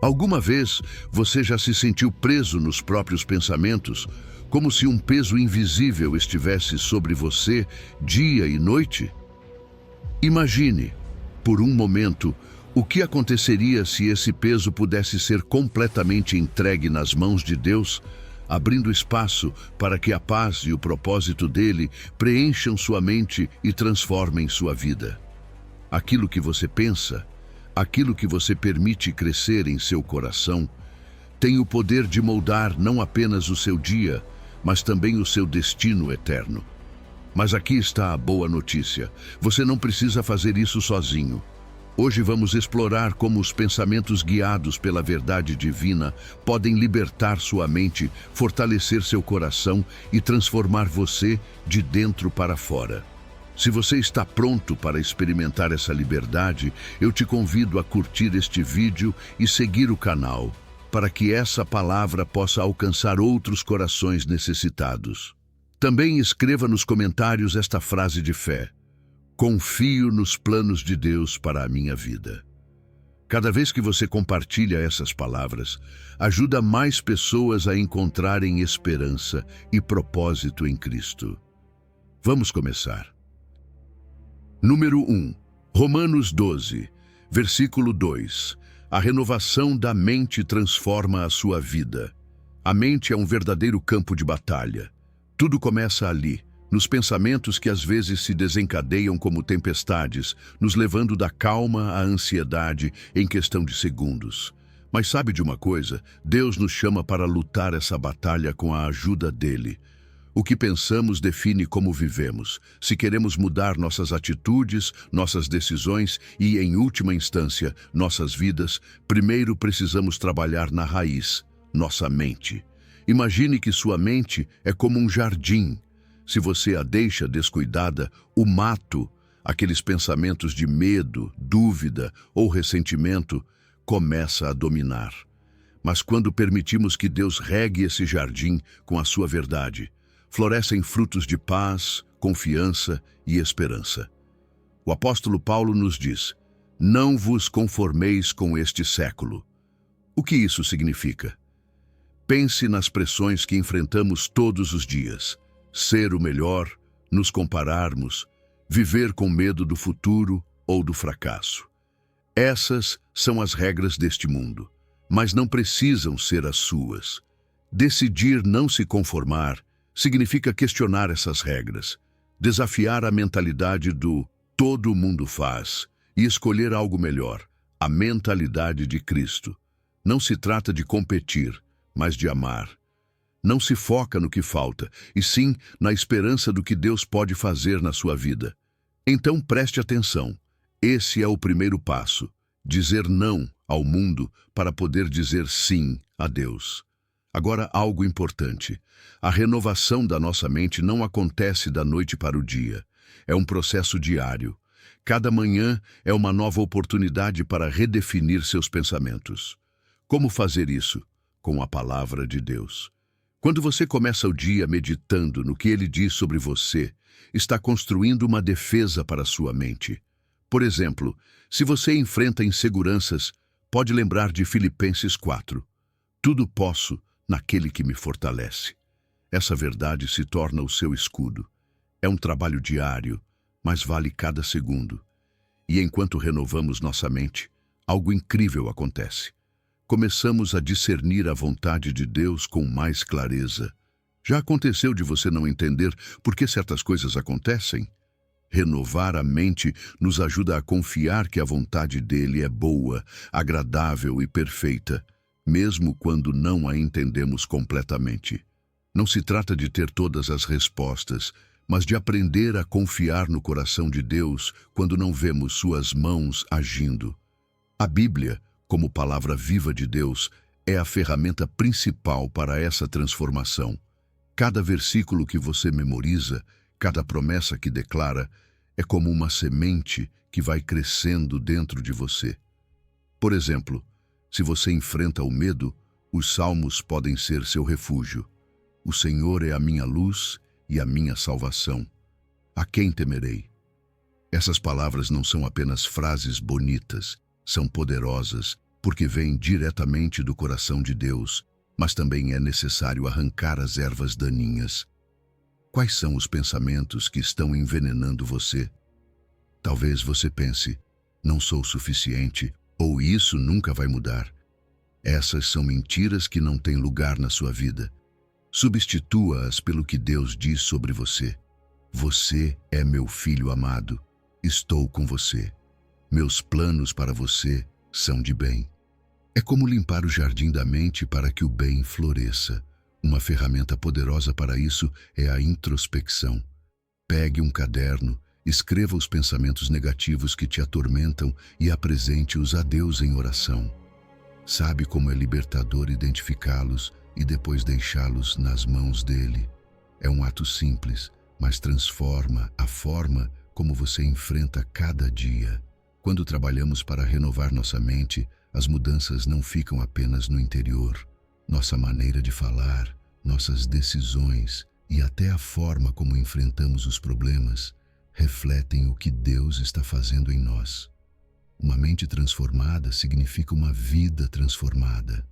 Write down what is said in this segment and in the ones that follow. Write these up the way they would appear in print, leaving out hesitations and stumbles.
Alguma vez você já se sentiu preso nos próprios pensamentos, como se um peso invisível estivesse sobre você dia e noite? Imagine, por um momento, o que aconteceria se esse peso pudesse ser completamente entregue nas mãos de Deus, abrindo espaço para que a paz e o propósito dele preencham sua mente e transformem sua vida. Aquilo que você pensa, aquilo que você permite crescer em seu coração, tem o poder de moldar não apenas o seu dia, mas também o seu destino eterno. Mas aqui está a boa notícia: você não precisa fazer isso sozinho. Hoje vamos explorar como os pensamentos guiados pela verdade divina podem libertar sua mente, fortalecer seu coração e transformar você de dentro para fora. Se você está pronto para experimentar essa liberdade, eu te convido a curtir este vídeo e seguir o canal, para que essa palavra possa alcançar outros corações necessitados. Também escreva nos comentários esta frase de fé: confio nos planos de Deus para a minha vida. Cada vez que você compartilha essas palavras, ajuda mais pessoas a encontrarem esperança e propósito em Cristo. Vamos começar. Número 1. Romanos 12, versículo 2. A renovação da mente transforma a sua vida. A mente é um verdadeiro campo de batalha. Tudo começa ali, nos pensamentos que às vezes se desencadeiam como tempestades, nos levando da calma à ansiedade em questão de segundos. Mas sabe de uma coisa? Deus nos chama para lutar essa batalha com a ajuda dele. O que pensamos define como vivemos. Se queremos mudar nossas atitudes, nossas decisões e, em última instância, nossas vidas, primeiro precisamos trabalhar na raiz, nossa mente. Imagine que sua mente é como um jardim. Se você a deixa descuidada, o mato, aqueles pensamentos de medo, dúvida ou ressentimento, começa a dominar. Mas quando permitimos que Deus regue esse jardim com a sua verdade, florescem frutos de paz, confiança e esperança. O apóstolo Paulo nos diz: não vos conformeis com este século. O que isso significa? Pense nas pressões que enfrentamos todos os dias. Ser o melhor, nos compararmos, viver com medo do futuro ou do fracasso. Essas são as regras deste mundo, mas não precisam ser as suas. Decidir não se conformar significa questionar essas regras, desafiar a mentalidade do todo mundo faz e escolher algo melhor, a mentalidade de Cristo. Não se trata de competir, mas de amar. Não se foca no que falta, e sim na esperança do que Deus pode fazer na sua vida. Então preste atenção. Esse é o primeiro passo: dizer não ao mundo para poder dizer sim a Deus. Agora, algo importante. A renovação da nossa mente não acontece da noite para o dia. É um processo diário. Cada manhã é uma nova oportunidade para redefinir seus pensamentos. Como fazer isso? Com a palavra de Deus. Quando você começa o dia meditando no que Ele diz sobre você, está construindo uma defesa para a sua mente. Por exemplo, se você enfrenta inseguranças, pode lembrar de Filipenses 4. Tudo posso naquele que me fortalece. Essa verdade se torna o seu escudo. É um trabalho diário, mas vale cada segundo. E enquanto renovamos nossa mente, algo incrível acontece. Começamos a discernir a vontade de Deus com mais clareza. Já aconteceu de você não entender por que certas coisas acontecem? Renovar a mente nos ajuda a confiar que a vontade dele é boa, agradável e perfeita, mesmo quando não a entendemos completamente. Não se trata de ter todas as respostas, mas de aprender a confiar no coração de Deus quando não vemos suas mãos agindo. A Bíblia, como palavra viva de Deus, é a ferramenta principal para essa transformação. Cada versículo que você memoriza, cada promessa que declara, é como uma semente que vai crescendo dentro de você. Por exemplo, se você enfrenta o medo, os salmos podem ser seu refúgio. O Senhor é a minha luz e a minha salvação. A quem temerei? Essas palavras não são apenas frases bonitas, são poderosas porque vem diretamente do coração de Deus, mas também é necessário arrancar as ervas daninhas. Quais são os pensamentos que estão envenenando você? Talvez você pense, não sou suficiente, ou isso nunca vai mudar. Essas são mentiras que não têm lugar na sua vida. Substitua-as pelo que Deus diz sobre você. Você é meu filho amado. Estou com você. Meus planos para você são de bem. É como limpar o jardim da mente para que o bem floresça. Uma ferramenta poderosa para isso é a introspecção. Pegue um caderno, escreva os pensamentos negativos que te atormentam e apresente-os a Deus em oração. Sabe como é libertador identificá-los e depois deixá-los nas mãos dele? É um ato simples, mas transforma a forma como você enfrenta cada dia. Quando trabalhamos para renovar nossa mente, as mudanças não ficam apenas no interior. Nossa maneira de falar, nossas decisões e até a forma como enfrentamos os problemas refletem o que Deus está fazendo em nós. Uma mente transformada significa uma vida transformada.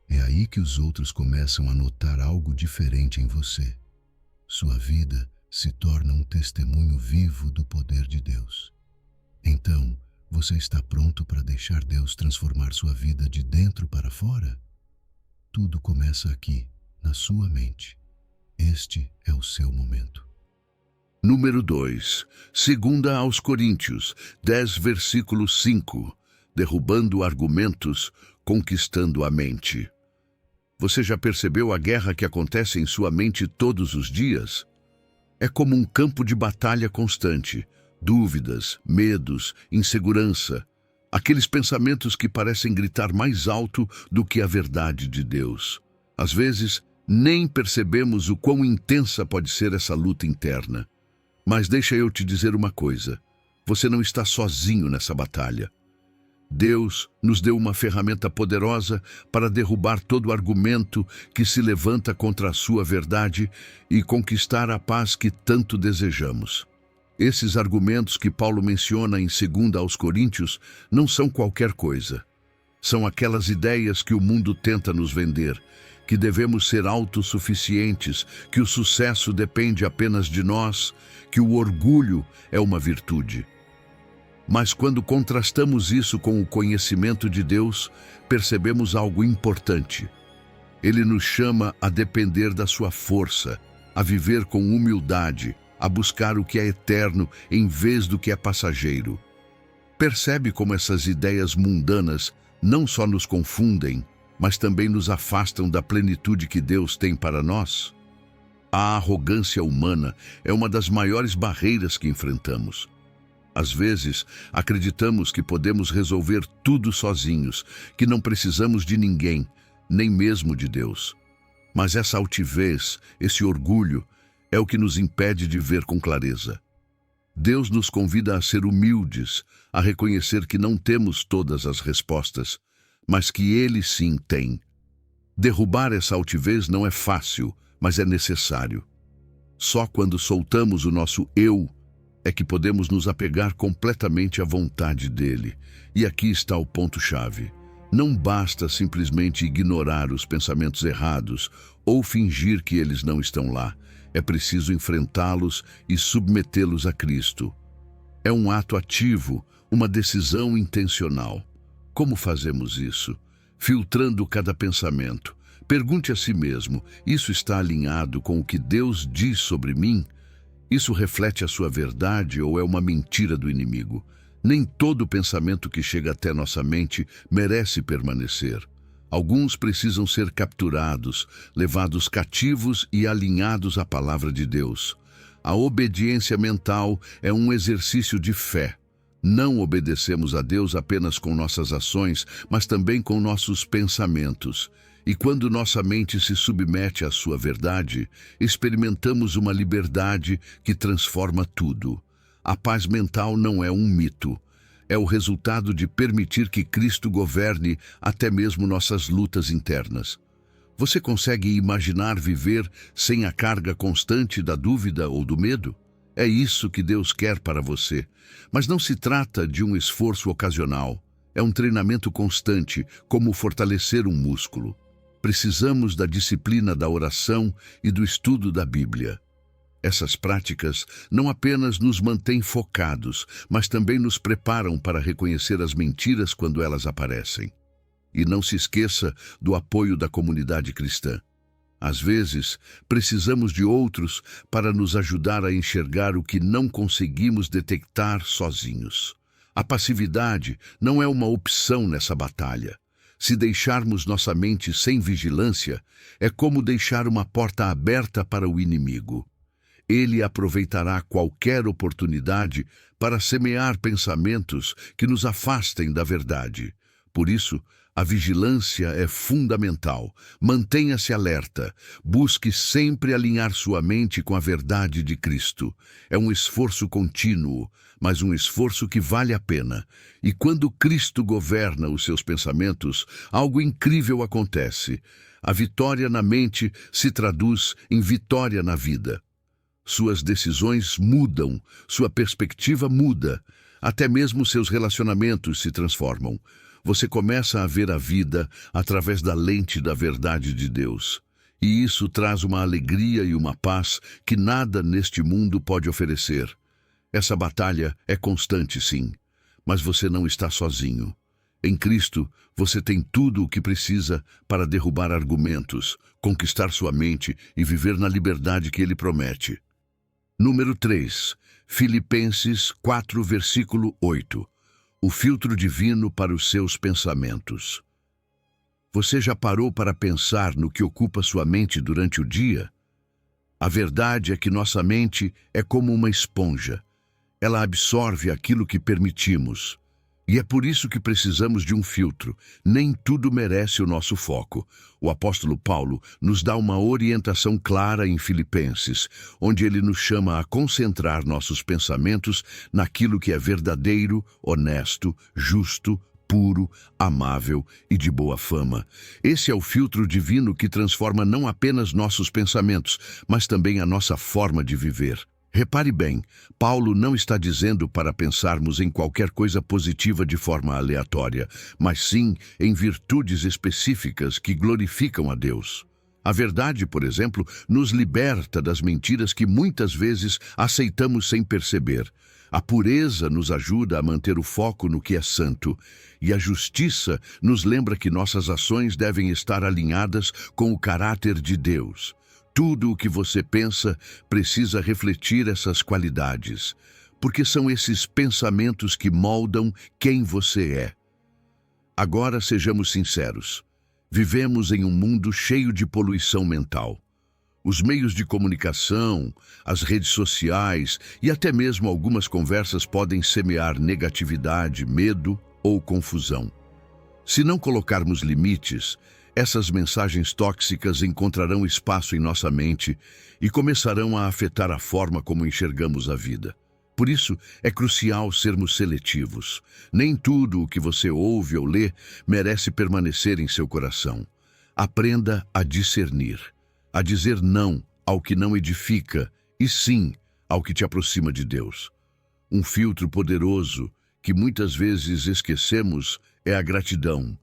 É aí que os outros começam a notar algo diferente em você. Sua vida se torna um testemunho vivo do poder de Deus. Então, você está pronto para deixar Deus transformar sua vida de dentro para fora? Tudo começa aqui, na sua mente. Este é o seu momento. Número 2. 2 aos Coríntios, 10, versículo 5. Derrubando argumentos, conquistando a mente. Você já percebeu a guerra que acontece em sua mente todos os dias? É como um campo de batalha constante. Dúvidas, medos, insegurança. Aqueles pensamentos que parecem gritar mais alto do que a verdade de Deus. Às vezes, nem percebemos o quão intensa pode ser essa luta interna. Mas deixa eu te dizer uma coisa. Você não está sozinho nessa batalha. Deus nos deu uma ferramenta poderosa para derrubar todo argumento que se levanta contra a sua verdade e conquistar a paz que tanto desejamos. Esses argumentos que Paulo menciona em 2 aos Coríntios não são qualquer coisa. São aquelas ideias que o mundo tenta nos vender, que devemos ser autossuficientes, que o sucesso depende apenas de nós, que o orgulho é uma virtude. Mas quando contrastamos isso com o conhecimento de Deus, percebemos algo importante. Ele nos chama a depender da sua força, a viver com humildade, a buscar o que é eterno em vez do que é passageiro. Percebe como essas ideias mundanas não só nos confundem, mas também nos afastam da plenitude que Deus tem para nós? A arrogância humana é uma das maiores barreiras que enfrentamos. Às vezes, acreditamos que podemos resolver tudo sozinhos, que não precisamos de ninguém, nem mesmo de Deus. Mas essa altivez, esse orgulho, é o que nos impede de ver com clareza. Deus nos convida a ser humildes, a reconhecer que não temos todas as respostas, mas que Ele sim tem. Derrubar essa altivez não é fácil, mas é necessário. Só quando soltamos o nosso eu é que podemos nos apegar completamente à vontade dele. E aqui está o ponto-chave. Não basta simplesmente ignorar os pensamentos errados ou fingir que eles não estão lá. É preciso enfrentá-los e submetê-los a Cristo. É um ato ativo, uma decisão intencional. Como fazemos isso? Filtrando cada pensamento. Pergunte a si mesmo, isso está alinhado com o que Deus diz sobre mim? Isso reflete a sua verdade ou é uma mentira do inimigo? Nem todo pensamento que chega até nossa mente merece permanecer. Alguns precisam ser capturados, levados cativos e alinhados à palavra de Deus. A obediência mental é um exercício de fé. Não obedecemos a Deus apenas com nossas ações, mas também com nossos pensamentos. E quando nossa mente se submete à sua verdade, experimentamos uma liberdade que transforma tudo. A paz mental não é um mito. É o resultado de permitir que Cristo governe até mesmo nossas lutas internas. Você consegue imaginar viver sem a carga constante da dúvida ou do medo? É isso que Deus quer para você. Mas não se trata de um esforço ocasional. É um treinamento constante, como fortalecer um músculo. Precisamos da disciplina da oração e do estudo da Bíblia. Essas práticas não apenas nos mantêm focados, mas também nos preparam para reconhecer as mentiras quando elas aparecem. E não se esqueça do apoio da comunidade cristã. Às vezes, precisamos de outros para nos ajudar a enxergar o que não conseguimos detectar sozinhos. A passividade não é uma opção nessa batalha. Se deixarmos nossa mente sem vigilância, é como deixar uma porta aberta para o inimigo. Ele aproveitará qualquer oportunidade para semear pensamentos que nos afastem da verdade. Por isso, a vigilância é fundamental. Mantenha-se alerta. Busque sempre alinhar sua mente com a verdade de Cristo. É um esforço contínuo, mas um esforço que vale a pena. E quando Cristo governa os seus pensamentos, algo incrível acontece. A vitória na mente se traduz em vitória na vida. Suas decisões mudam, sua perspectiva muda, até mesmo seus relacionamentos se transformam. Você começa a ver a vida através da lente da verdade de Deus. E isso traz uma alegria e uma paz que nada neste mundo pode oferecer. Essa batalha é constante, sim, mas você não está sozinho. Em Cristo, você tem tudo o que precisa para derrubar argumentos, conquistar sua mente e viver na liberdade que Ele promete. Número 3. Filipenses 4, versículo 8. O filtro divino para os seus pensamentos. Você já parou para pensar no que ocupa sua mente durante o dia? A verdade é que nossa mente é como uma esponja. Ela absorve aquilo que permitimos. E é por isso que precisamos de um filtro. Nem tudo merece o nosso foco. O apóstolo Paulo nos dá uma orientação clara em Filipenses, onde ele nos chama a concentrar nossos pensamentos naquilo que é verdadeiro, honesto, justo, puro, amável e de boa fama. Esse é o filtro divino que transforma não apenas nossos pensamentos, mas também a nossa forma de viver. Repare bem, Paulo não está dizendo para pensarmos em qualquer coisa positiva de forma aleatória, mas sim em virtudes específicas que glorificam a Deus. A verdade, por exemplo, nos liberta das mentiras que muitas vezes aceitamos sem perceber. A pureza nos ajuda a manter o foco no que é santo, e a justiça nos lembra que nossas ações devem estar alinhadas com o caráter de Deus. Tudo o que você pensa precisa refletir essas qualidades, porque são esses pensamentos que moldam quem você é. Agora sejamos sinceros. Vivemos em um mundo cheio de poluição mental. Os meios de comunicação, as redes sociais e até mesmo algumas conversas podem semear negatividade, medo ou confusão. Se não colocarmos limites, essas mensagens tóxicas encontrarão espaço em nossa mente e começarão a afetar a forma como enxergamos a vida. Por isso, é crucial sermos seletivos. Nem tudo o que você ouve ou lê merece permanecer em seu coração. Aprenda a discernir, a dizer não ao que não edifica e sim ao que te aproxima de Deus. Um filtro poderoso que muitas vezes esquecemos é a gratidão.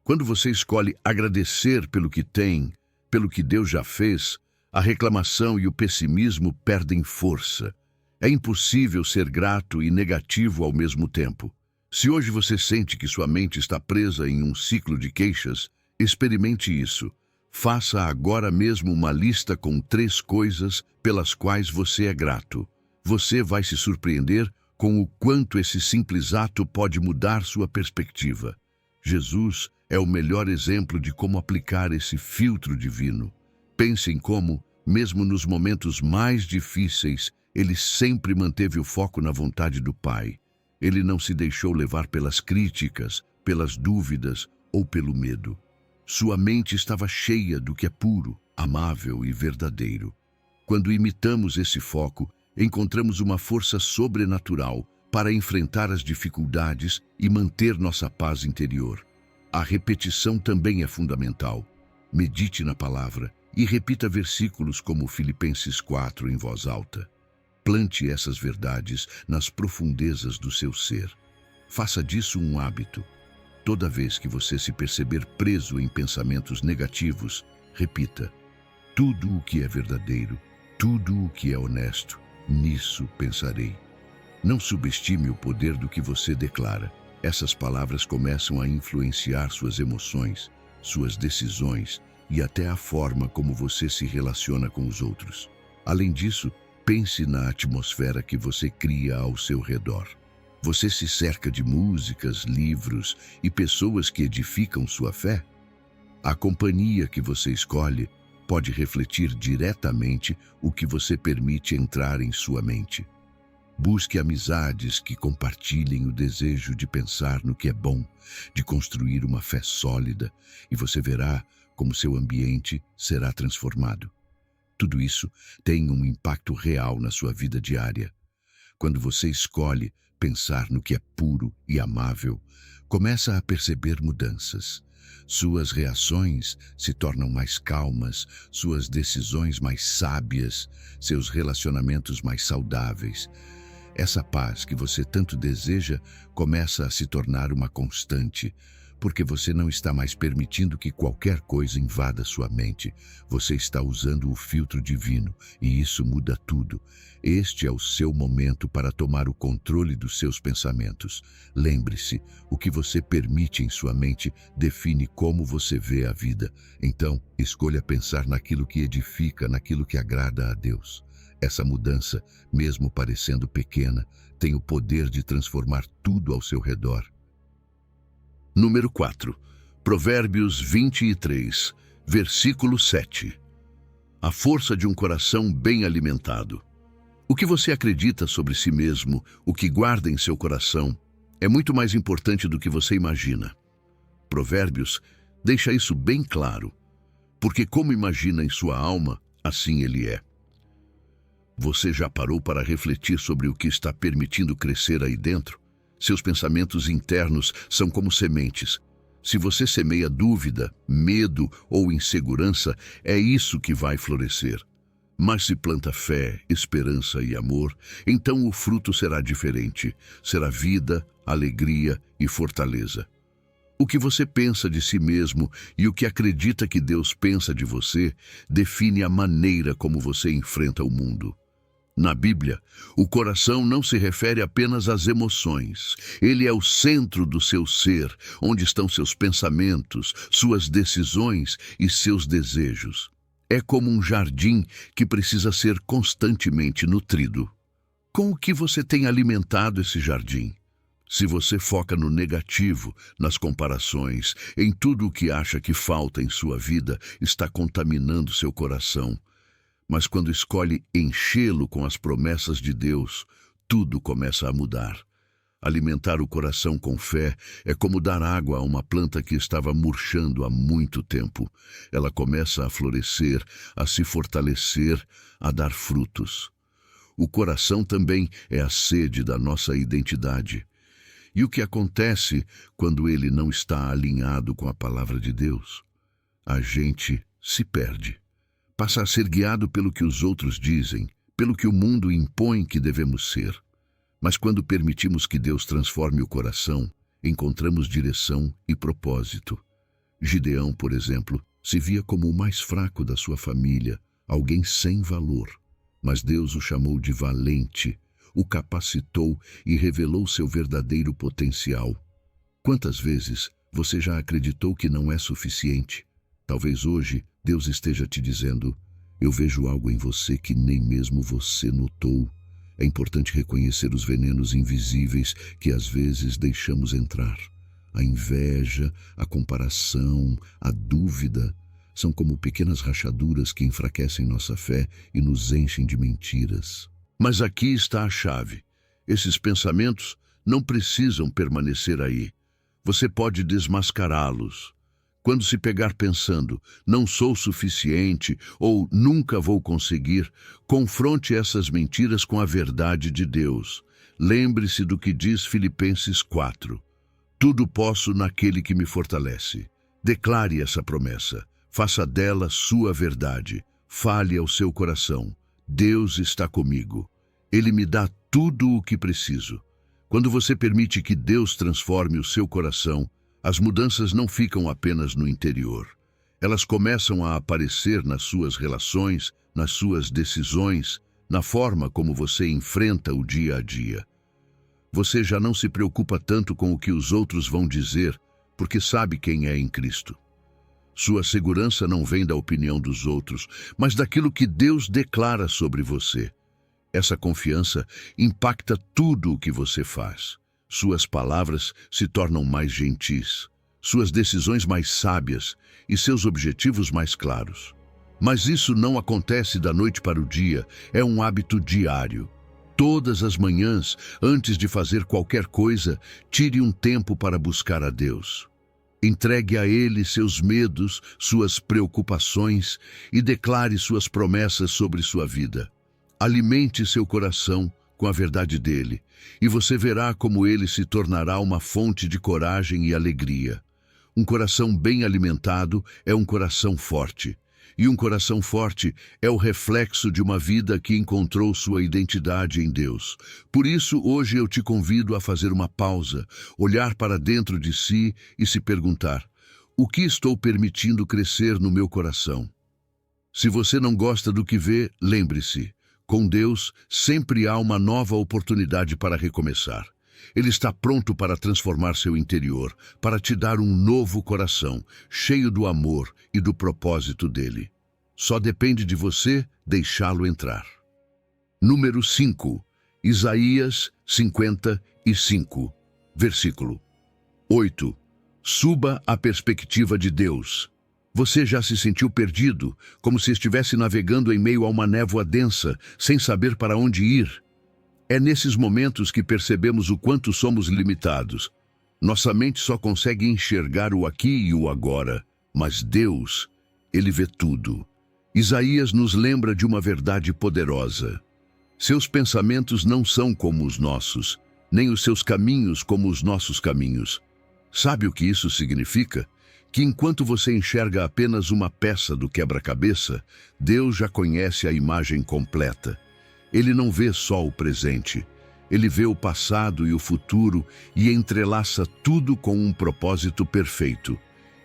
Quando você escolhe agradecer pelo que tem, pelo que Deus já fez, a reclamação e o pessimismo perdem força. É impossível ser grato e negativo ao mesmo tempo. Se hoje você sente que sua mente está presa em um ciclo de queixas, experimente isso. Faça agora mesmo uma lista com 3 coisas pelas quais você é grato. Você vai se surpreender com o quanto esse simples ato pode mudar sua perspectiva. Jesus é o melhor exemplo de como aplicar esse filtro divino. Pense em como, mesmo nos momentos mais difíceis, ele sempre manteve o foco na vontade do Pai. Ele não se deixou levar pelas críticas, pelas dúvidas ou pelo medo. Sua mente estava cheia do que é puro, amável e verdadeiro. Quando imitamos esse foco, encontramos uma força sobrenatural para enfrentar as dificuldades e manter nossa paz interior. A repetição também é fundamental. Medite na palavra e repita versículos como Filipenses 4 em voz alta. Plante essas verdades nas profundezas do seu ser. Faça disso um hábito. Toda vez que você se perceber preso em pensamentos negativos, repita: tudo o que é verdadeiro, tudo o que é honesto, nisso pensarei. Não subestime o poder do que você declara. Essas palavras começam a influenciar suas emoções, suas decisões e até a forma como você se relaciona com os outros. Além disso, pense na atmosfera que você cria ao seu redor. Você se cerca de músicas, livros e pessoas que edificam sua fé? A companhia que você escolhe pode refletir diretamente o que você permite entrar em sua mente. Busque amizades que compartilhem o desejo de pensar no que é bom, de construir uma fé sólida, e você verá como seu ambiente será transformado. Tudo isso tem um impacto real na sua vida diária. Quando você escolhe pensar no que é puro e amável, começa a perceber mudanças. Suas reações se tornam mais calmas, suas decisões mais sábias, seus relacionamentos mais saudáveis. Essa paz que você tanto deseja começa a se tornar uma constante, porque você não está mais permitindo que qualquer coisa invada sua mente. Você está usando o filtro divino, e isso muda tudo. Este é o seu momento para tomar o controle dos seus pensamentos. Lembre-se, o que você permite em sua mente define como você vê a vida. Então, escolha pensar naquilo que edifica, naquilo que agrada a Deus. Essa mudança, mesmo parecendo pequena, tem o poder de transformar tudo ao seu redor. Número 4. Provérbios 23, versículo 7. A força de um coração bem alimentado. O que você acredita sobre si mesmo, o que guarda em seu coração, é muito mais importante do que você imagina. Provérbios deixa isso bem claro, porque como imagina em sua alma, assim ele é. Você já parou para refletir sobre o que está permitindo crescer aí dentro? Seus pensamentos internos são como sementes. Se você semeia dúvida, medo ou insegurança, é isso que vai florescer. Mas se planta fé, esperança e amor, então o fruto será diferente. Será vida, alegria e fortaleza. O que você pensa de si mesmo e o que acredita que Deus pensa de você define a maneira como você enfrenta o mundo. Na Bíblia, o coração não se refere apenas às emoções. Ele é o centro do seu ser, onde estão seus pensamentos, suas decisões e seus desejos. É como um jardim que precisa ser constantemente nutrido. Com o que você tem alimentado esse jardim? Se você foca no negativo, nas comparações, em tudo o que acha que falta em sua vida, está contaminando seu coração. Mas quando escolhe enchê-lo com as promessas de Deus, tudo começa a mudar. Alimentar o coração com fé é como dar água a uma planta que estava murchando há muito tempo. Ela começa a florescer, a se fortalecer, a dar frutos. O coração também é a sede da nossa identidade. E o que acontece quando ele não está alinhado com a palavra de Deus? A gente se perde. Passa a ser guiado pelo que os outros dizem, pelo que o mundo impõe que devemos ser. Mas quando permitimos que Deus transforme o coração, encontramos direção e propósito. Gideão, por exemplo, se via como o mais fraco da sua família, alguém sem valor. Mas Deus o chamou de valente, o capacitou e revelou seu verdadeiro potencial. Quantas vezes você já acreditou que não é suficiente? Talvez hoje Deus esteja te dizendo: eu vejo algo em você que nem mesmo você notou. É importante reconhecer os venenos invisíveis que às vezes deixamos entrar. A inveja, a comparação, a dúvida são como pequenas rachaduras que enfraquecem nossa fé e nos enchem de mentiras. Mas aqui está a chave. Esses pensamentos não precisam permanecer aí. Você pode desmascará-los. Quando se pegar pensando, não sou suficiente ou nunca vou conseguir, confronte essas mentiras com a verdade de Deus. Lembre-se do que diz Filipenses 4. Tudo posso naquele que me fortalece. Declare essa promessa. Faça dela sua verdade. Fale ao seu coração. Deus está comigo. Ele me dá tudo o que preciso. Quando você permite que Deus transforme o seu coração, As mudanças não ficam apenas no interior. Elas começam a aparecer nas suas relações, nas suas decisões, na forma como você enfrenta o dia a dia. Você já não se preocupa tanto com o que os outros vão dizer, porque sabe quem é em Cristo. Sua segurança não vem da opinião dos outros, mas daquilo que Deus declara sobre você. Essa confiança impacta tudo o que você faz. Suas palavras se tornam mais gentis, suas decisões mais sábias e seus objetivos mais claros. Mas isso não acontece da noite para o dia, é um hábito diário. Todas as manhãs, antes de fazer qualquer coisa, tire um tempo para buscar a Deus. Entregue a Ele seus medos, suas preocupações e declare suas promessas sobre sua vida. Alimente seu coração com a verdade dele, e você verá como ele se tornará uma fonte de coragem e alegria. Um coração bem alimentado é um coração forte, e um coração forte é o reflexo de uma vida que encontrou sua identidade em Deus. Por isso, hoje eu te convido a fazer uma pausa, olhar para dentro de si e se perguntar: o que estou permitindo crescer no meu coração? Se você não gosta do que vê, lembre-se, com Deus sempre há uma nova oportunidade para recomeçar. Ele está pronto para transformar seu interior, para te dar um novo coração, cheio do amor e do propósito dele. Só depende de você deixá-lo entrar. Número 5. Isaías 55, versículo 8. Suba a perspectiva de Deus. Você já se sentiu perdido, como se estivesse navegando em meio a uma névoa densa, sem saber para onde ir? É nesses momentos que percebemos o quanto somos limitados. Nossa mente só consegue enxergar o aqui e o agora, mas Deus, Ele vê tudo. Isaías nos lembra de uma verdade poderosa. Seus pensamentos não são como os nossos, nem os seus caminhos como os nossos caminhos. Sabe o que isso significa? Que enquanto você enxerga apenas uma peça do quebra-cabeça, Deus já conhece a imagem completa. Ele não vê só o presente, ele vê o passado e o futuro e entrelaça tudo com um propósito perfeito.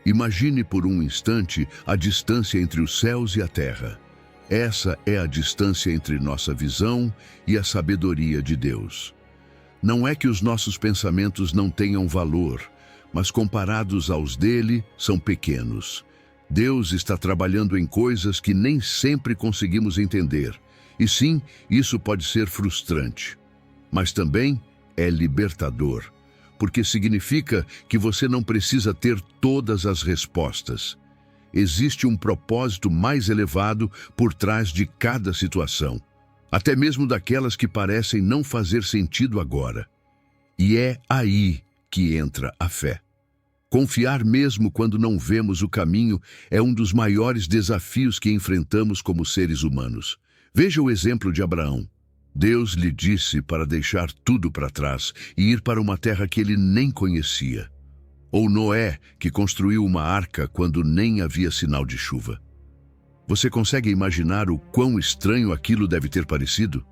Imagine por um instante a distância entre os céus e a terra. Essa é a distância entre nossa visão e a sabedoria de Deus. Não é que os nossos pensamentos não tenham valor, mas comparados aos dele, são pequenos. Deus está trabalhando em coisas que nem sempre conseguimos entender. E sim, isso pode ser frustrante. Mas também é libertador, porque significa que você não precisa ter todas as respostas. Existe um propósito mais elevado por trás de cada situação, até mesmo daquelas que parecem não fazer sentido agora. E é aí que entra a fé. Confiar mesmo quando não vemos o caminho é um dos maiores desafios que enfrentamos como seres humanos. Veja o exemplo de Abraão. Deus lhe disse para deixar tudo para trás e ir para uma terra que ele nem conhecia. Ou Noé, que construiu uma arca quando nem havia sinal de chuva. Você consegue imaginar o quão estranho aquilo deve ter parecido?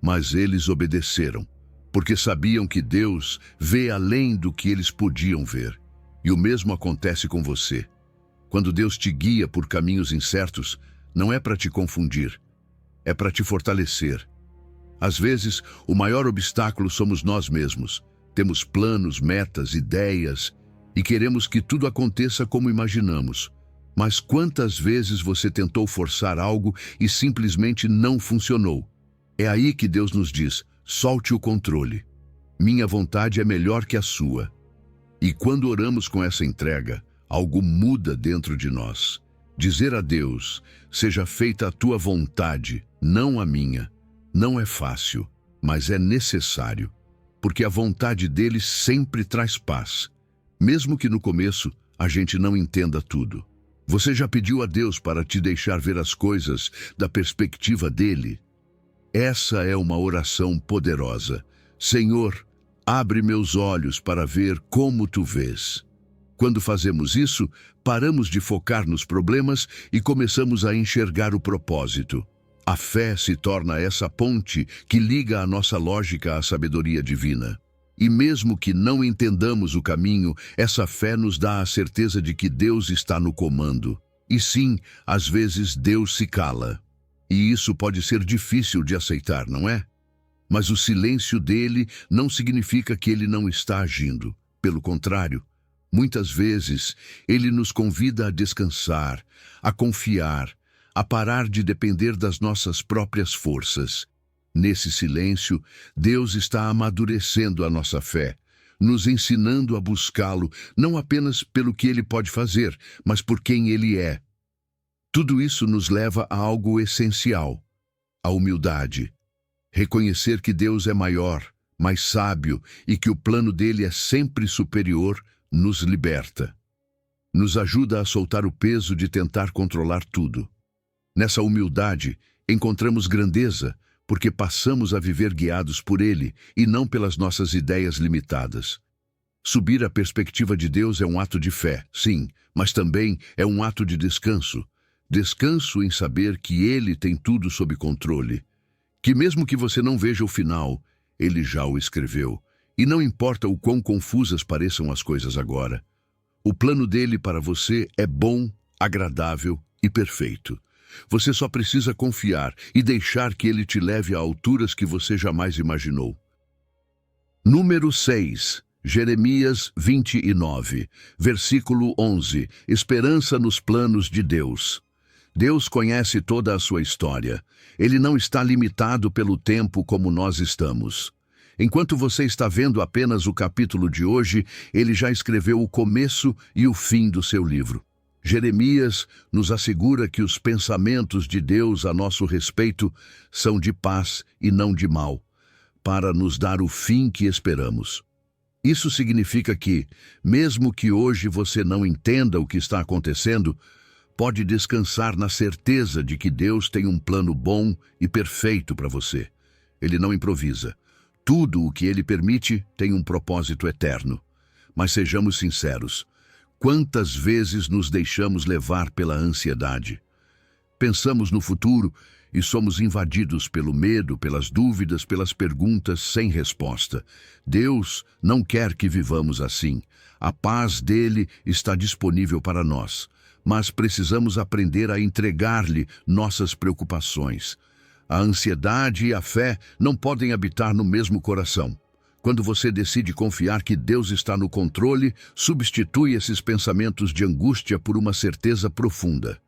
Mas eles obedeceram, porque sabiam que Deus vê além do que eles podiam ver. E o mesmo acontece com você. Quando Deus te guia por caminhos incertos, não é para te confundir, é para te fortalecer. Às vezes, o maior obstáculo somos nós mesmos. Temos planos, metas, ideias, e queremos que tudo aconteça como imaginamos. Mas quantas vezes você tentou forçar algo e simplesmente não funcionou? É aí que Deus nos diz: solte o controle. Minha vontade é melhor que a sua. E quando oramos com essa entrega, algo muda dentro de nós. Dizer a Deus: seja feita a tua vontade, não a minha, não é fácil, mas é necessário, porque a vontade dele sempre traz paz, mesmo que no começo a gente não entenda tudo. Você já pediu a Deus para te deixar ver as coisas da perspectiva dele? Essa é uma oração poderosa. Senhor, abre meus olhos para ver como tu vês. Quando fazemos isso, paramos de focar nos problemas e começamos a enxergar o propósito. A fé se torna essa ponte que liga a nossa lógica à sabedoria divina. E mesmo que não entendamos o caminho, essa fé nos dá a certeza de que Deus está no comando. E sim, às vezes Deus se cala. E isso pode ser difícil de aceitar, não é? Mas o silêncio dele não significa que ele não está agindo. Pelo contrário, muitas vezes ele nos convida a descansar, a confiar, a parar de depender das nossas próprias forças. Nesse silêncio, Deus está amadurecendo a nossa fé, nos ensinando a buscá-lo, não apenas pelo que ele pode fazer, mas por quem ele é. Tudo isso nos leva a algo essencial: a humildade. Reconhecer que Deus é maior, mais sábio e que o plano dele é sempre superior nos liberta. Nos ajuda a soltar o peso de tentar controlar tudo. Nessa humildade, encontramos grandeza, porque passamos a viver guiados por ele e não pelas nossas ideias limitadas. Subir a perspectiva de Deus é um ato de fé, sim, mas também é um ato de descanso. Descanso em saber que ele tem tudo sob controle. Que mesmo que você não veja o final, ele já o escreveu. E não importa o quão confusas pareçam as coisas agora. O plano dele para você é bom, agradável e perfeito. Você só precisa confiar e deixar que ele te leve a alturas que você jamais imaginou. Número 6. Jeremias 29, versículo 11. Esperança nos planos de Deus. Deus conhece toda a sua história. Ele não está limitado pelo tempo como nós estamos. Enquanto você está vendo apenas o capítulo de hoje, ele já escreveu o começo e o fim do seu livro. Jeremias nos assegura que os pensamentos de Deus a nosso respeito são de paz e não de mal, para nos dar o fim que esperamos. Isso significa que, mesmo que hoje você não entenda o que está acontecendo, pode descansar na certeza de que Deus tem um plano bom e perfeito para você. Ele não improvisa. Tudo o que ele permite tem um propósito eterno. Mas sejamos sinceros, quantas vezes nos deixamos levar pela ansiedade? Pensamos no futuro e somos invadidos pelo medo, pelas dúvidas, pelas perguntas sem resposta. Deus não quer que vivamos assim. A paz dele está disponível para nós. Mas precisamos aprender a entregar-lhe nossas preocupações. A ansiedade e a fé não podem habitar no mesmo coração. Quando você decide confiar que Deus está no controle, substitui esses pensamentos de angústia por uma certeza profunda.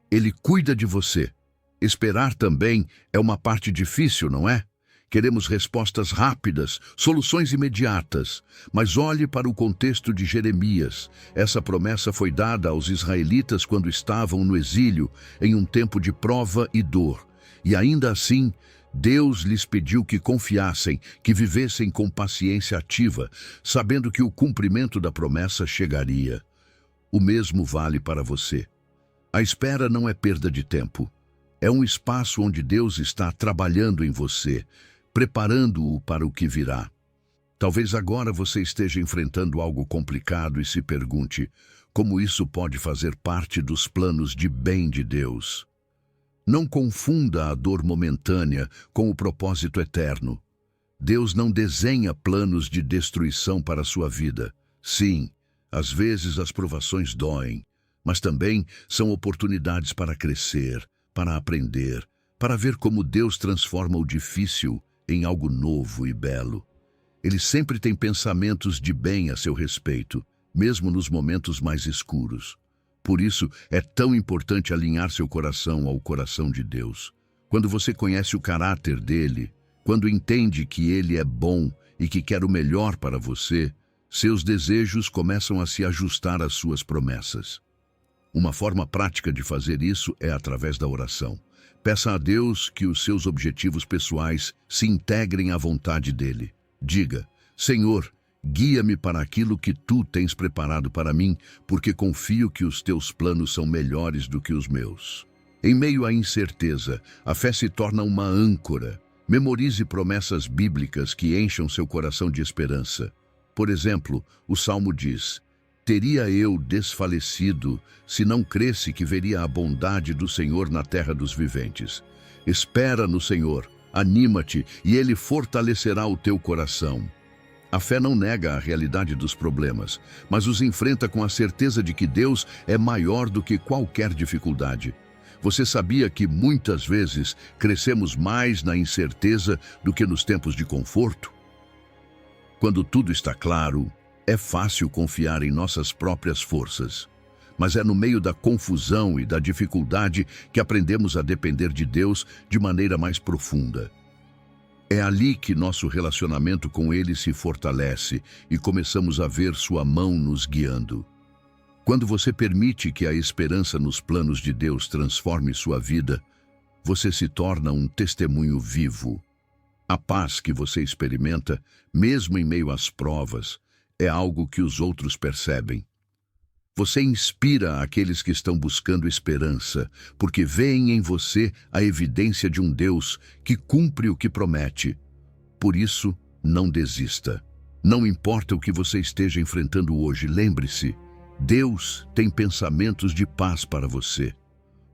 Ele cuida de você. Esperar também é uma parte difícil, não é? Queremos respostas rápidas, soluções imediatas. Mas olhe para o contexto de Jeremias. Essa promessa foi dada aos israelitas quando estavam no exílio, em um tempo de prova e dor. E ainda assim, Deus lhes pediu que confiassem, que vivessem com paciência ativa, sabendo que o cumprimento da promessa chegaria. O mesmo vale para você. A espera não é perda de tempo. É um espaço onde Deus está trabalhando em você, preparando-o para o que virá. Talvez agora você esteja enfrentando algo complicado e se pergunte como isso pode fazer parte dos planos de bem de Deus. Não confunda a dor momentânea com o propósito eterno. Deus não desenha planos de destruição para a sua vida. Sim, às vezes as provações doem, mas também são oportunidades para crescer, para aprender, para ver como Deus transforma o difícil em algo novo e belo. Ele sempre tem pensamentos de bem a seu respeito, mesmo nos momentos mais escuros. Por isso, é tão importante alinhar seu coração ao coração de Deus. Quando você conhece o caráter dele, quando entende que ele é bom e que quer o melhor para você, seus desejos começam a se ajustar às suas promessas. Uma forma prática de fazer isso é através da oração. Peça a Deus que os seus objetivos pessoais se integrem à vontade dele. Diga: Senhor, guia-me para aquilo que tu tens preparado para mim, porque confio que os teus planos são melhores do que os meus. Em meio à incerteza, a fé se torna uma âncora. Memorize promessas bíblicas que encham seu coração de esperança. Por exemplo, o Salmo diz: Teria eu desfalecido se não cresse que veria a bondade do Senhor na terra dos viventes. Espera no Senhor, anima-te e Ele fortalecerá o teu coração. A fé não nega a realidade dos problemas, mas os enfrenta com a certeza de que Deus é maior do que qualquer dificuldade. Você sabia que muitas vezes crescemos mais na incerteza do que nos tempos de conforto? Quando tudo está claro, é fácil confiar em nossas próprias forças. Mas é no meio da confusão e da dificuldade que aprendemos a depender de Deus de maneira mais profunda. É ali que nosso relacionamento com Ele se fortalece e começamos a ver Sua mão nos guiando. Quando você permite que a esperança nos planos de Deus transforme sua vida, você se torna um testemunho vivo. A paz que você experimenta, mesmo em meio às provas, é algo que os outros percebem. Você inspira aqueles que estão buscando esperança, porque veem em você a evidência de um Deus que cumpre o que promete. Por isso, não desista. Não importa o que você esteja enfrentando hoje, lembre-se, Deus tem pensamentos de paz para você.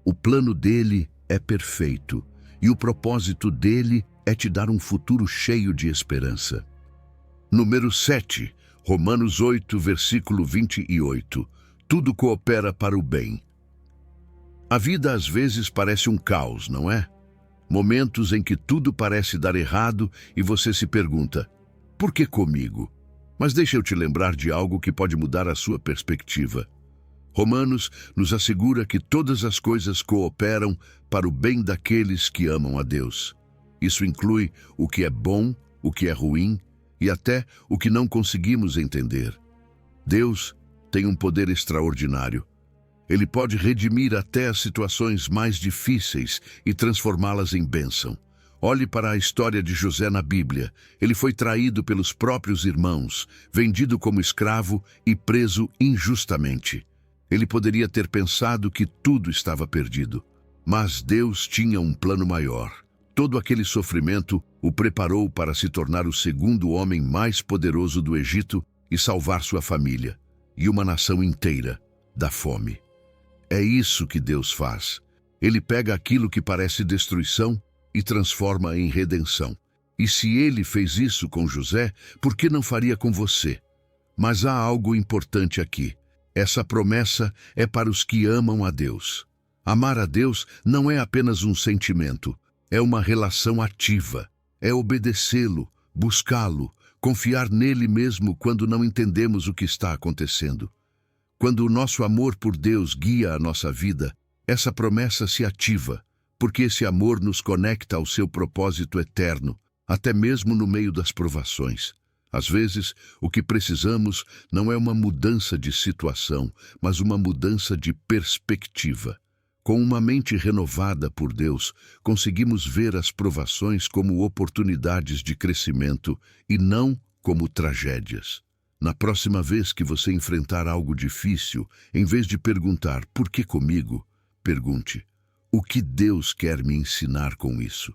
O plano dele é perfeito, e o propósito dele é te dar um futuro cheio de esperança. Número 7, Romanos 8, versículo 28. Tudo coopera para o bem. A vida às vezes parece um caos, não é? Momentos em que tudo parece dar errado e você se pergunta, por que comigo? Mas deixa eu te lembrar de algo que pode mudar a sua perspectiva. Romanos nos assegura que todas as coisas cooperam para o bem daqueles que amam a Deus. Isso inclui o que é bom, o que é ruim e até o que não conseguimos entender. Deus tem um poder extraordinário. Ele pode redimir até as situações mais difíceis e transformá-las em bênção. Olhe para a história de José na Bíblia. Ele foi traído pelos próprios irmãos, vendido como escravo e preso injustamente. Ele poderia ter pensado que tudo estava perdido. Mas Deus tinha um plano maior. Todo aquele sofrimento o preparou para se tornar o segundo homem mais poderoso do Egito e salvar sua família e uma nação inteira da fome. É isso que Deus faz. Ele pega aquilo que parece destruição e transforma em redenção. E se ele fez isso com José, por que não faria com você? Mas há algo importante aqui. Essa promessa é para os que amam a Deus. Amar a Deus não é apenas um sentimento, é uma relação ativa. É obedecê-lo, buscá-lo, confiar nele mesmo quando não entendemos o que está acontecendo. Quando o nosso amor por Deus guia a nossa vida, essa promessa se ativa, porque esse amor nos conecta ao seu propósito eterno, até mesmo no meio das provações. Às vezes, o que precisamos não é uma mudança de situação, mas uma mudança de perspectiva. Com uma mente renovada por Deus, conseguimos ver as provações como oportunidades de crescimento e não como tragédias. Na próxima vez que você enfrentar algo difícil, em vez de perguntar "por que comigo?", pergunte "o que Deus quer me ensinar com isso?".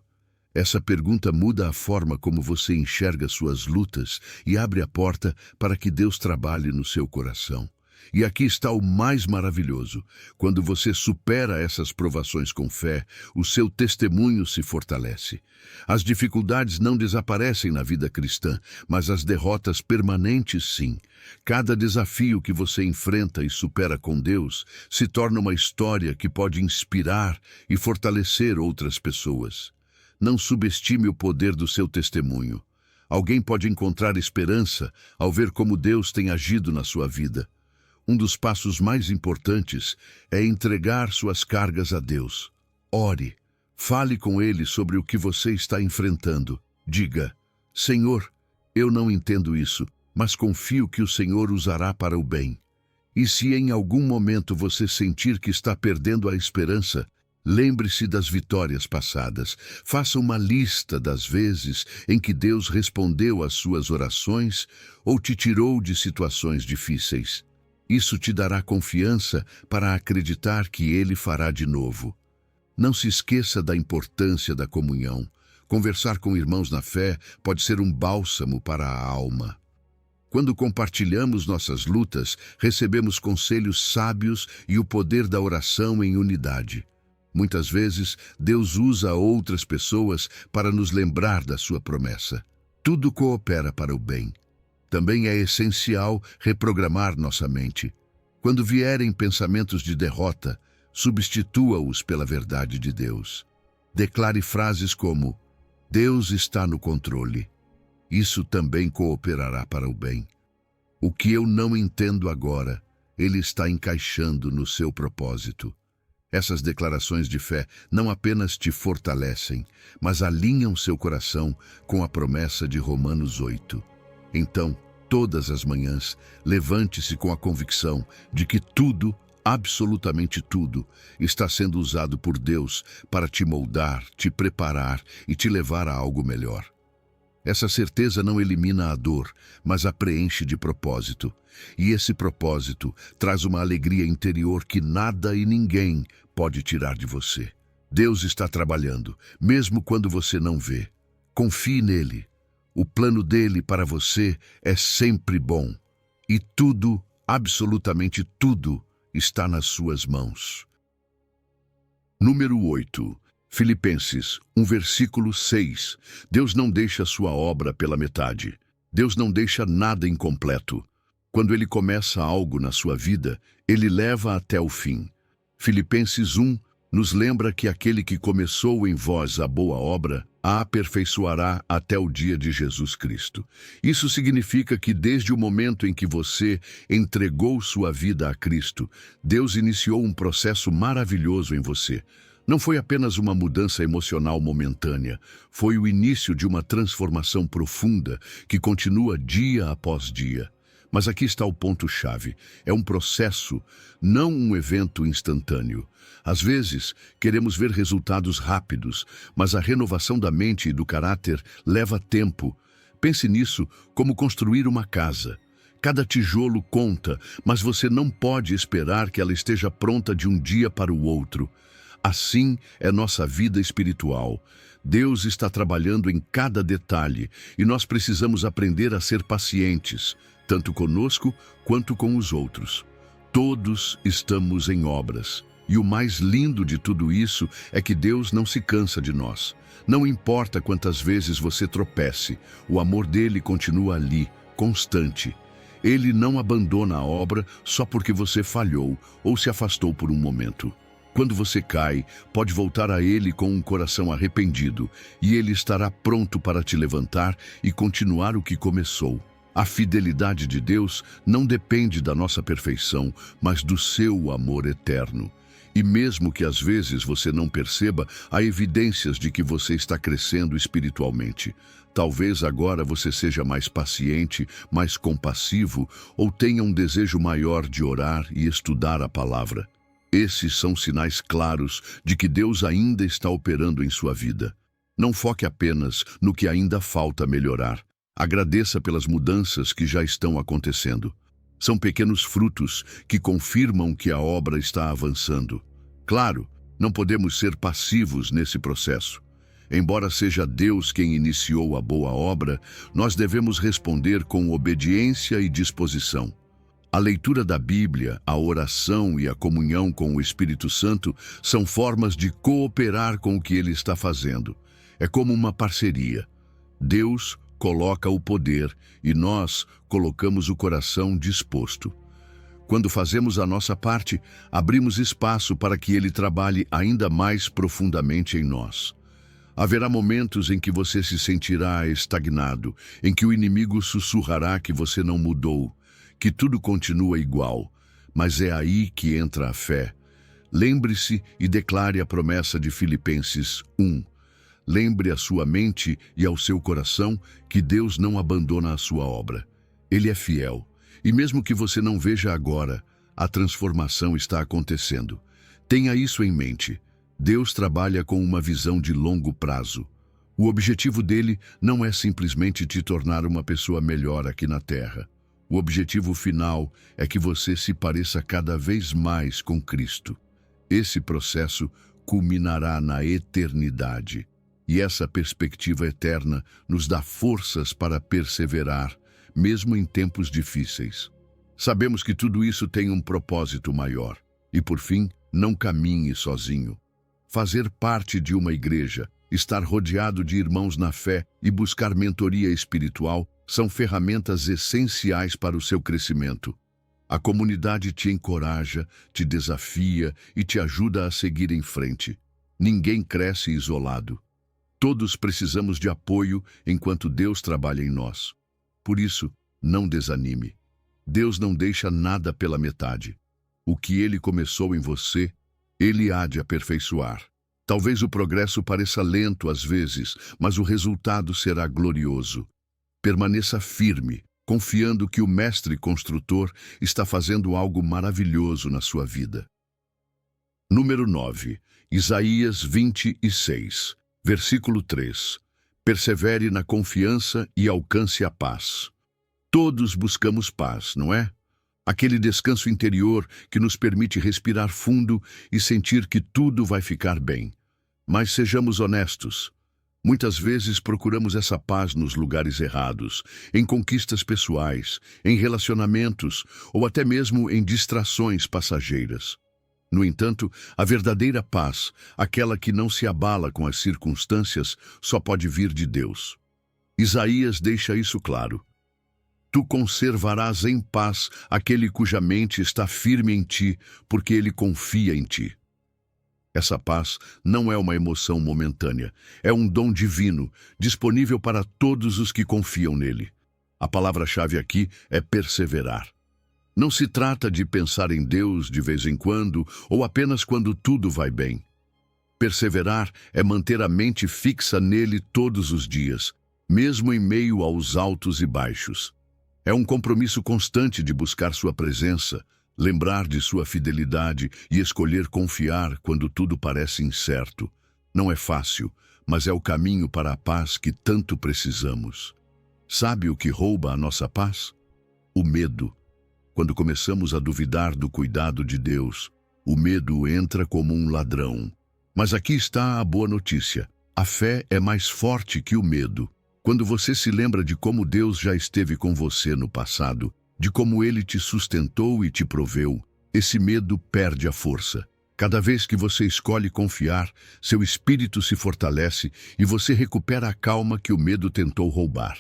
Essa pergunta muda a forma como você enxerga suas lutas e abre a porta para que Deus trabalhe no seu coração. E aqui está o mais maravilhoso. Quando você supera essas provações com fé, o seu testemunho se fortalece. As dificuldades não desaparecem na vida cristã, mas as derrotas permanentes sim. Cada desafio que você enfrenta e supera com Deus se torna uma história que pode inspirar e fortalecer outras pessoas. Não subestime o poder do seu testemunho. Alguém pode encontrar esperança ao ver como Deus tem agido na sua vida. Um dos passos mais importantes é entregar suas cargas a Deus. Ore, fale com Ele sobre o que você está enfrentando. Diga, Senhor, eu não entendo isso, mas confio que o Senhor usará para o bem. E se em algum momento você sentir que está perdendo a esperança, lembre-se das vitórias passadas. Faça uma lista das vezes em que Deus respondeu às suas orações ou te tirou de situações difíceis. Isso te dará confiança para acreditar que Ele fará de novo. Não se esqueça da importância da comunhão. Conversar com irmãos na fé pode ser um bálsamo para a alma. Quando compartilhamos nossas lutas, recebemos conselhos sábios e o poder da oração em unidade. Muitas vezes, Deus usa outras pessoas para nos lembrar da sua promessa. Tudo coopera para o bem. Também é essencial reprogramar nossa mente. Quando vierem pensamentos de derrota, substitua-os pela verdade de Deus. Declare frases como: Deus está no controle. Isso também cooperará para o bem. O que eu não entendo agora, Ele está encaixando no seu propósito. Essas declarações de fé não apenas te fortalecem, mas alinham seu coração com a promessa de Romanos 8. Então, todas as manhãs, levante-se com a convicção de que tudo, absolutamente tudo, está sendo usado por Deus para te moldar, te preparar e te levar a algo melhor. Essa certeza não elimina a dor, mas a preenche de propósito. E esse propósito traz uma alegria interior que nada e ninguém pode tirar de você. Deus está trabalhando, mesmo quando você não vê. Confie nele. O plano dele para você é sempre bom. E tudo, absolutamente tudo, está nas suas mãos. Número 8. Filipenses 1, versículo 6. Deus não deixa sua obra pela metade. Deus não deixa nada incompleto. Quando Ele começa algo na sua vida, Ele leva até o fim. Filipenses 1 nos lembra que aquele que começou em vós a boa obra, a aperfeiçoará até o dia de Jesus Cristo. Isso significa que desde o momento em que você entregou sua vida a Cristo, Deus iniciou um processo maravilhoso em você. Não foi apenas uma mudança emocional momentânea, foi o início de uma transformação profunda que continua dia após dia. Mas aqui está o ponto-chave. É um processo, não um evento instantâneo. Às vezes, queremos ver resultados rápidos, mas a renovação da mente e do caráter leva tempo. Pense nisso como construir uma casa. Cada tijolo conta, mas você não pode esperar que ela esteja pronta de um dia para o outro. Assim é nossa vida espiritual. Deus está trabalhando em cada detalhe e nós precisamos aprender a ser pacientes, tanto conosco quanto com os outros. Todos estamos em obras. E o mais lindo de tudo isso é que Deus não se cansa de nós. Não importa quantas vezes você tropece, o amor dele continua ali, constante. Ele não abandona a obra só porque você falhou ou se afastou por um momento. Quando você cai, pode voltar a Ele com um coração arrependido, e Ele estará pronto para te levantar e continuar o que começou. A fidelidade de Deus não depende da nossa perfeição, mas do seu amor eterno. E mesmo que às vezes você não perceba, há evidências de que você está crescendo espiritualmente. Talvez agora você seja mais paciente, mais compassivo, ou tenha um desejo maior de orar e estudar a palavra. Esses são sinais claros de que Deus ainda está operando em sua vida. Não foque apenas no que ainda falta melhorar. Agradeça pelas mudanças que já estão acontecendo. São pequenos frutos que confirmam que a obra está avançando. Claro, não podemos ser passivos nesse processo. Embora seja Deus quem iniciou a boa obra, nós devemos responder com obediência e disposição. A leitura da Bíblia, a oração e a comunhão com o Espírito Santo são formas de cooperar com o que Ele está fazendo. É como uma parceria. Deus coloca o poder e nós colocamos o coração disposto. Quando fazemos a nossa parte, abrimos espaço para que Ele trabalhe ainda mais profundamente em nós. Haverá momentos em que você se sentirá estagnado, em que o inimigo sussurrará que você não mudou, que tudo continua igual, mas é aí que entra a fé. Lembre-se e declare a promessa de Filipenses 1. Lembre à sua mente e ao seu coração que Deus não abandona a sua obra. Ele é fiel, e mesmo que você não veja agora, a transformação está acontecendo. Tenha isso em mente. Deus trabalha com uma visão de longo prazo. O objetivo dele não é simplesmente te tornar uma pessoa melhor aqui na Terra. O objetivo final é que você se pareça cada vez mais com Cristo. Esse processo culminará na eternidade. E essa perspectiva eterna nos dá forças para perseverar, mesmo em tempos difíceis. Sabemos que tudo isso tem um propósito maior. E, por fim, não caminhe sozinho. Fazer parte de uma igreja, estar rodeado de irmãos na fé e buscar mentoria espiritual São ferramentas essenciais para o seu crescimento. A comunidade te encoraja, te desafia e te ajuda a seguir em frente. Ninguém cresce isolado. Todos precisamos de apoio enquanto Deus trabalha em nós. Por isso, não desanime. Deus não deixa nada pela metade. O que Ele começou em você, Ele há de aperfeiçoar. Talvez o progresso pareça lento às vezes, mas o resultado será glorioso. Permaneça firme, confiando que o Mestre Construtor está fazendo algo maravilhoso na sua vida. Número 9. Isaías 26, versículo 3. Persevere na confiança e alcance a paz. Todos buscamos paz, não é? Aquele descanso interior que nos permite respirar fundo e sentir que tudo vai ficar bem. Mas sejamos honestos. Muitas vezes procuramos essa paz nos lugares errados, em conquistas pessoais, em relacionamentos ou até mesmo em distrações passageiras. No entanto, a verdadeira paz, aquela que não se abala com as circunstâncias, só pode vir de Deus. Isaías deixa isso claro. Tu conservarás em paz aquele cuja mente está firme em ti, porque ele confia em ti. Essa paz não é uma emoção momentânea, é um dom divino, disponível para todos os que confiam nele. A palavra-chave aqui é perseverar. Não se trata de pensar em Deus de vez em quando ou apenas quando tudo vai bem. Perseverar é manter a mente fixa nele todos os dias, mesmo em meio aos altos e baixos. É um compromisso constante de buscar sua presença, lembrar de sua fidelidade e escolher confiar quando tudo parece incerto. Não é fácil, mas é o caminho para a paz que tanto precisamos. Sabe o que rouba a nossa paz? O medo. Quando começamos a duvidar do cuidado de Deus, o medo entra como um ladrão. Mas aqui está a boa notícia. A fé é mais forte que o medo. Quando você se lembra de como Deus já esteve com você no passado, de como Ele te sustentou e te proveu, esse medo perde a força. Cada vez que você escolhe confiar, seu espírito se fortalece e você recupera a calma que o medo tentou roubar.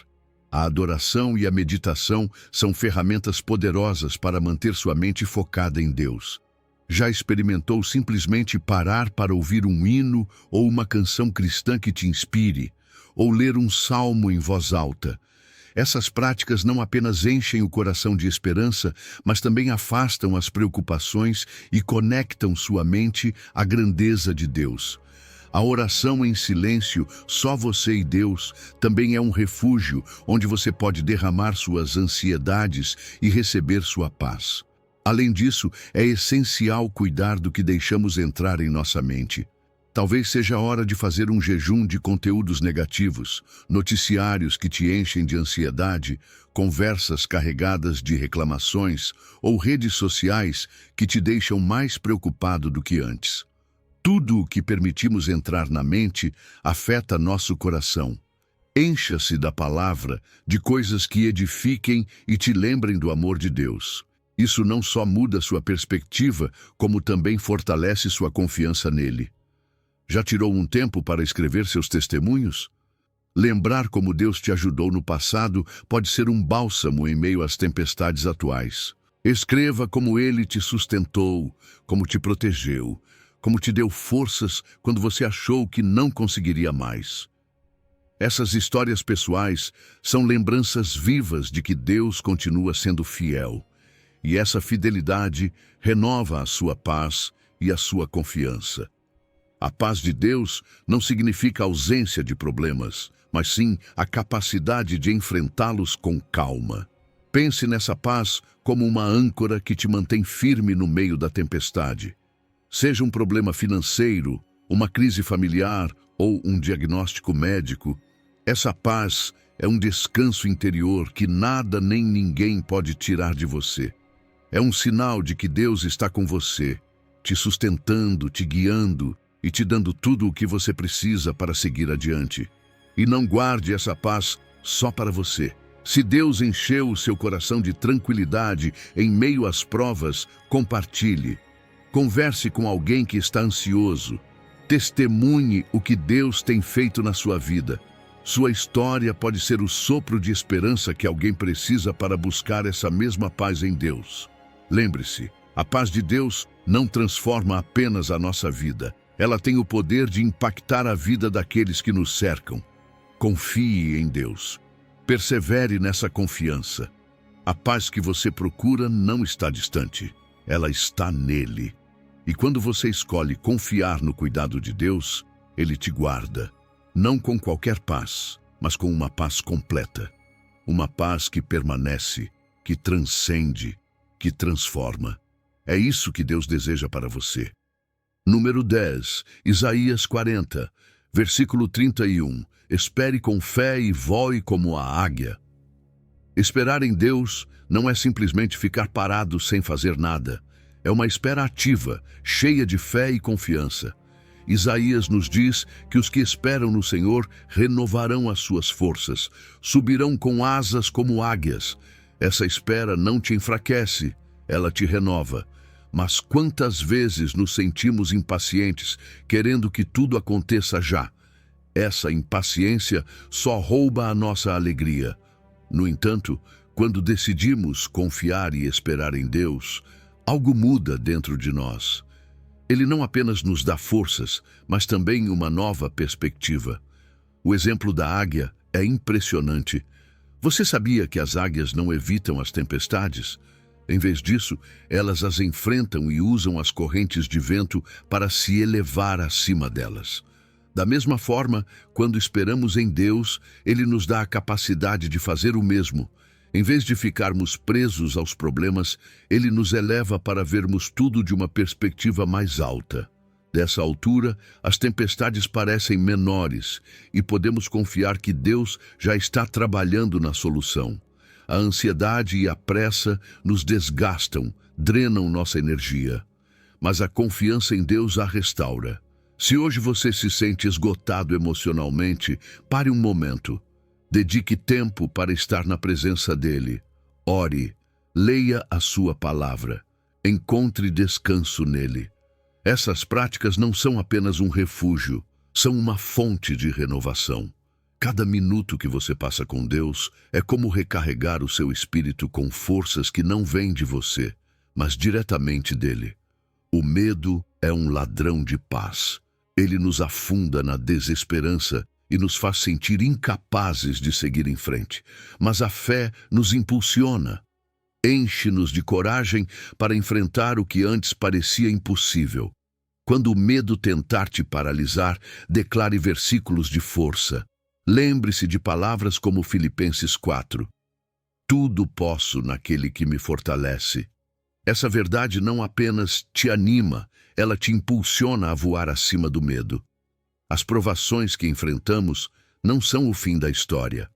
A adoração e a meditação são ferramentas poderosas para manter sua mente focada em Deus. Já experimentou simplesmente parar para ouvir um hino ou uma canção cristã que te inspire, ou ler um salmo em voz alta? Essas práticas não apenas enchem o coração de esperança, mas também afastam as preocupações e conectam sua mente à grandeza de Deus. A oração em silêncio, só você e Deus, também é um refúgio onde você pode derramar suas ansiedades e receber sua paz. Além disso, é essencial cuidar do que deixamos entrar em nossa mente. Talvez seja a hora de fazer um jejum de conteúdos negativos, noticiários que te enchem de ansiedade, conversas carregadas de reclamações ou redes sociais que te deixam mais preocupado do que antes. Tudo o que permitimos entrar na mente afeta nosso coração. Encha-se da palavra, de coisas que edifiquem e te lembrem do amor de Deus. Isso não só muda sua perspectiva, como também fortalece sua confiança nele. Já tirou um tempo para escrever seus testemunhos? Lembrar como Deus te ajudou no passado pode ser um bálsamo em meio às tempestades atuais. Escreva como Ele te sustentou, como te protegeu, como te deu forças quando você achou que não conseguiria mais. Essas histórias pessoais são lembranças vivas de que Deus continua sendo fiel, e essa fidelidade renova a sua paz e a sua confiança. A paz de Deus não significa ausência de problemas, mas sim a capacidade de enfrentá-los com calma. Pense nessa paz como uma âncora que te mantém firme no meio da tempestade. Seja um problema financeiro, uma crise familiar ou um diagnóstico médico, essa paz é um descanso interior que nada nem ninguém pode tirar de você. É um sinal de que Deus está com você, te sustentando, te guiando e te dando tudo o que você precisa para seguir adiante. E não guarde essa paz só para você. Se Deus encheu o seu coração de tranquilidade em meio às provas, compartilhe. Converse com alguém que está ansioso. Testemunhe o que Deus tem feito na sua vida. Sua história pode ser o sopro de esperança que alguém precisa para buscar essa mesma paz em Deus. Lembre-se, a paz de Deus não transforma apenas a nossa vida. Ela tem o poder de impactar a vida daqueles que nos cercam. Confie em Deus. Persevere nessa confiança. A paz que você procura não está distante. Ela está nele. E quando você escolhe confiar no cuidado de Deus, Ele te guarda. Não com qualquer paz, mas com uma paz completa. Uma paz que permanece, que transcende, que transforma. É isso que Deus deseja para você. Número 10, Isaías 40, versículo 31. Espere com fé e voe como a águia. Esperar em Deus não é simplesmente ficar parado sem fazer nada. É uma espera ativa, cheia de fé e confiança. Isaías nos diz que os que esperam no Senhor renovarão as suas forças, subirão com asas como águias. Essa espera não te enfraquece, ela te renova. Mas quantas vezes nos sentimos impacientes, querendo que tudo aconteça já? Essa impaciência só rouba a nossa alegria. No entanto, quando decidimos confiar e esperar em Deus, algo muda dentro de nós. Ele não apenas nos dá forças, mas também uma nova perspectiva. O exemplo da águia é impressionante. Você sabia que as águias não evitam as tempestades? Em vez disso, elas as enfrentam e usam as correntes de vento para se elevar acima delas. Da mesma forma, quando esperamos em Deus, Ele nos dá a capacidade de fazer o mesmo. Em vez de ficarmos presos aos problemas, Ele nos eleva para vermos tudo de uma perspectiva mais alta. Dessa altura, as tempestades parecem menores e podemos confiar que Deus já está trabalhando na solução. A ansiedade e a pressa nos desgastam, drenam nossa energia. Mas a confiança em Deus a restaura. Se hoje você se sente esgotado emocionalmente, pare um momento. Dedique tempo para estar na presença dEle. Ore, leia a sua palavra. Encontre descanso nele. Essas práticas não são apenas um refúgio, são uma fonte de renovação. Cada minuto que você passa com Deus é como recarregar o seu espírito com forças que não vêm de você, mas diretamente dele. O medo é um ladrão de paz. Ele nos afunda na desesperança e nos faz sentir incapazes de seguir em frente. Mas a fé nos impulsiona, enche-nos de coragem para enfrentar o que antes parecia impossível. Quando o medo tentar te paralisar, declare versículos de força. Lembre-se de palavras como Filipenses 4. Tudo posso naquele que me fortalece. Essa verdade não apenas te anima, ela te impulsiona a voar acima do medo. As provações que enfrentamos não são o fim da história.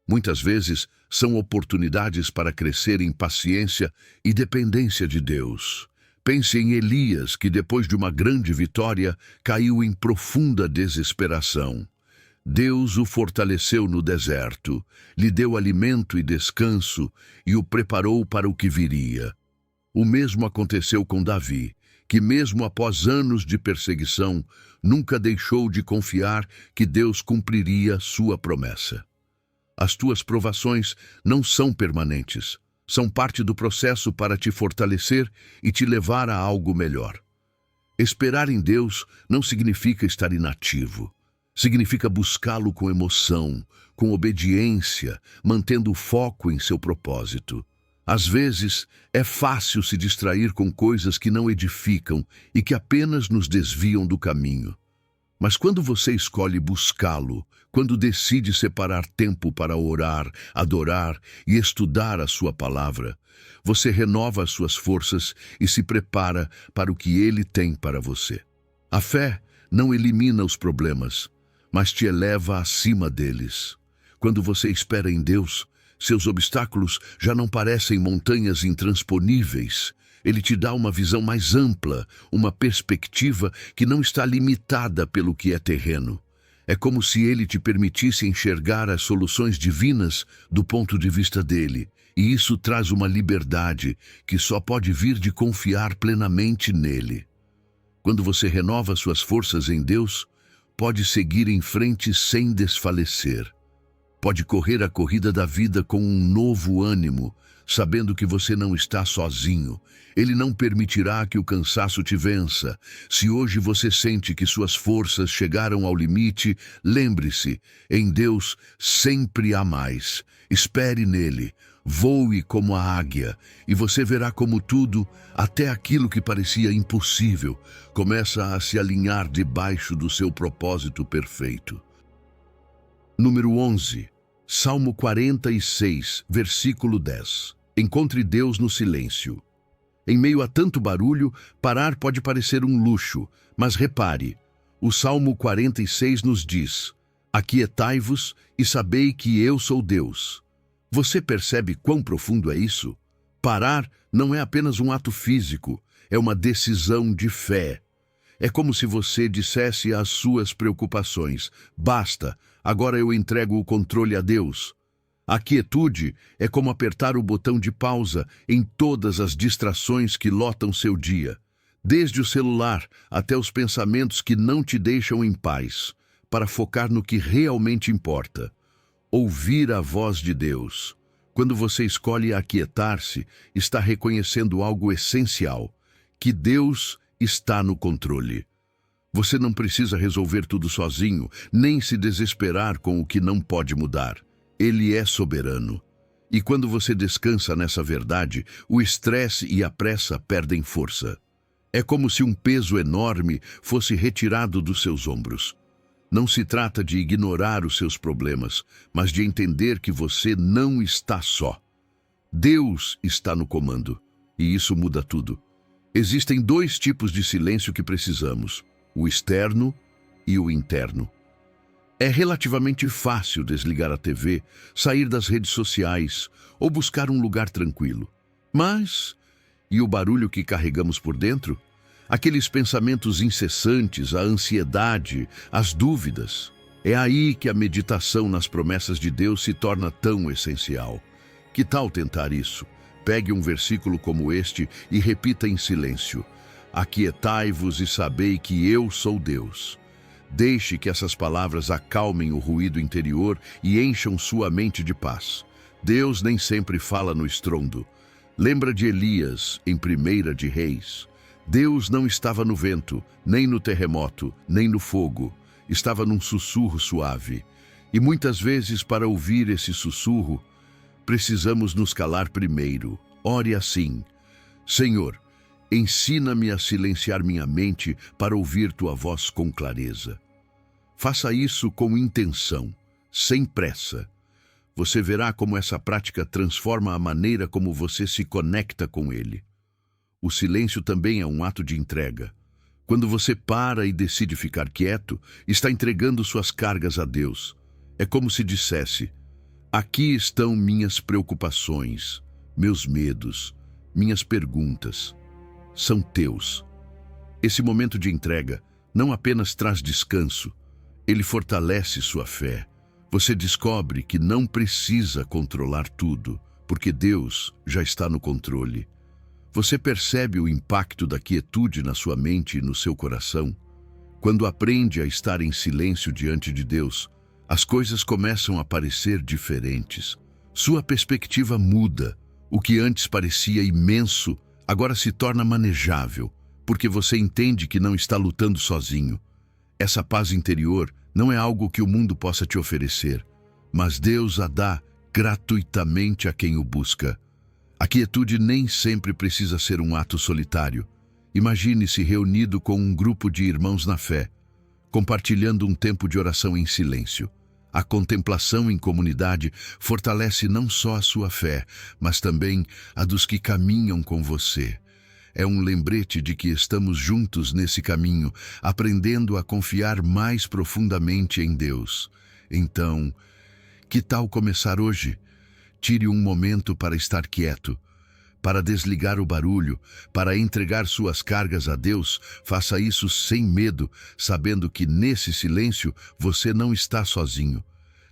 Muitas vezes são oportunidades para crescer em paciência e dependência de Deus. Pense em Elias, que depois de uma grande vitória, caiu em profunda desesperação. Deus o fortaleceu no deserto, lhe deu alimento e descanso e o preparou para o que viria. O mesmo aconteceu com Davi, que mesmo após anos de perseguição, nunca deixou de confiar que Deus cumpriria sua promessa. As tuas provações não são permanentes, são parte do processo para te fortalecer e te levar a algo melhor. Esperar em Deus não significa estar inativo. Significa buscá-lo com emoção, com obediência, mantendo o foco em seu propósito. Às vezes, é fácil se distrair com coisas que não edificam e que apenas nos desviam do caminho. Mas quando você escolhe buscá-lo, quando decide separar tempo para orar, adorar e estudar a sua palavra, você renova as suas forças e se prepara para o que Ele tem para você. A fé não elimina os problemas, mas te eleva acima deles. Quando você espera em Deus, seus obstáculos já não parecem montanhas intransponíveis. Ele te dá uma visão mais ampla, uma perspectiva que não está limitada pelo que é terreno. É como se Ele te permitisse enxergar as soluções divinas do ponto de vista dele, e isso traz uma liberdade que só pode vir de confiar plenamente nele. Quando você renova suas forças em Deus, pode seguir em frente sem desfalecer. Pode correr a corrida da vida com um novo ânimo, sabendo que você não está sozinho. Ele não permitirá que o cansaço te vença. Se hoje você sente que suas forças chegaram ao limite, lembre-se, em Deus sempre há mais. Espere nele, voe como a águia, e você verá como tudo, até aquilo que parecia impossível, começa a se alinhar debaixo do seu propósito perfeito. Número 11. Salmo 46, versículo 10. Encontre Deus no silêncio. Em meio a tanto barulho, parar pode parecer um luxo, mas repare, o Salmo 46 nos diz: aquietai-vos e sabei que eu sou Deus. Você percebe quão profundo é isso? Parar não é apenas um ato físico, é uma decisão de fé. É como se você dissesse às suas preocupações: basta, agora eu entrego o controle a Deus. A quietude é como apertar o botão de pausa em todas as distrações que lotam seu dia, desde o celular até os pensamentos que não te deixam em paz, para focar no que realmente importa. Ouvir a voz de Deus. Quando você escolhe aquietar-se, está reconhecendo algo essencial, que Deus está no controle. Você não precisa resolver tudo sozinho, nem se desesperar com o que não pode mudar. Ele é soberano. E quando você descansa nessa verdade, o estresse e a pressa perdem força. É como se um peso enorme fosse retirado dos seus ombros. Não se trata de ignorar os seus problemas, mas de entender que você não está só. Deus está no comando, e isso muda tudo. Existem dois tipos de silêncio que precisamos: o externo e o interno. É relativamente fácil desligar a TV, sair das redes sociais ou buscar um lugar tranquilo. Mas, e o barulho que carregamos por dentro? Aqueles pensamentos incessantes, a ansiedade, as dúvidas. É aí que a meditação nas promessas de Deus se torna tão essencial. Que tal tentar isso? Pegue um versículo como este e repita em silêncio: aquietai-vos e sabei que eu sou Deus. Deixe que essas palavras acalmem o ruído interior e encham sua mente de paz. Deus nem sempre fala no estrondo. Lembra de Elias, em 1 de Reis. Deus não estava no vento, nem no terremoto, nem no fogo. Estava num sussurro suave. E muitas vezes, para ouvir esse sussurro, precisamos nos calar primeiro. Ore assim: Senhor, ensina-me a silenciar minha mente para ouvir tua voz com clareza. Faça isso com intenção, sem pressa. Você verá como essa prática transforma a maneira como você se conecta com Ele. O silêncio também é um ato de entrega. Quando você para e decide ficar quieto, está entregando suas cargas a Deus. É como se dissesse: aqui estão minhas preocupações, meus medos, minhas perguntas. São teus. Esse momento de entrega não apenas traz descanso, ele fortalece sua fé. Você descobre que não precisa controlar tudo, porque Deus já está no controle. Você percebe o impacto da quietude na sua mente e no seu coração? Quando aprende a estar em silêncio diante de Deus, as coisas começam a parecer diferentes. Sua perspectiva muda. O que antes parecia imenso agora se torna manejável, porque você entende que não está lutando sozinho. Essa paz interior não é algo que o mundo possa te oferecer, mas Deus a dá gratuitamente a quem o busca. A quietude nem sempre precisa ser um ato solitário. Imagine-se reunido com um grupo de irmãos na fé, compartilhando um tempo de oração em silêncio. A contemplação em comunidade fortalece não só a sua fé, mas também a dos que caminham com você. É um lembrete de que estamos juntos nesse caminho, aprendendo a confiar mais profundamente em Deus. Então, que tal começar hoje? Tire um momento para estar quieto, para desligar o barulho, para entregar suas cargas a Deus. Faça isso sem medo, sabendo que nesse silêncio você não está sozinho.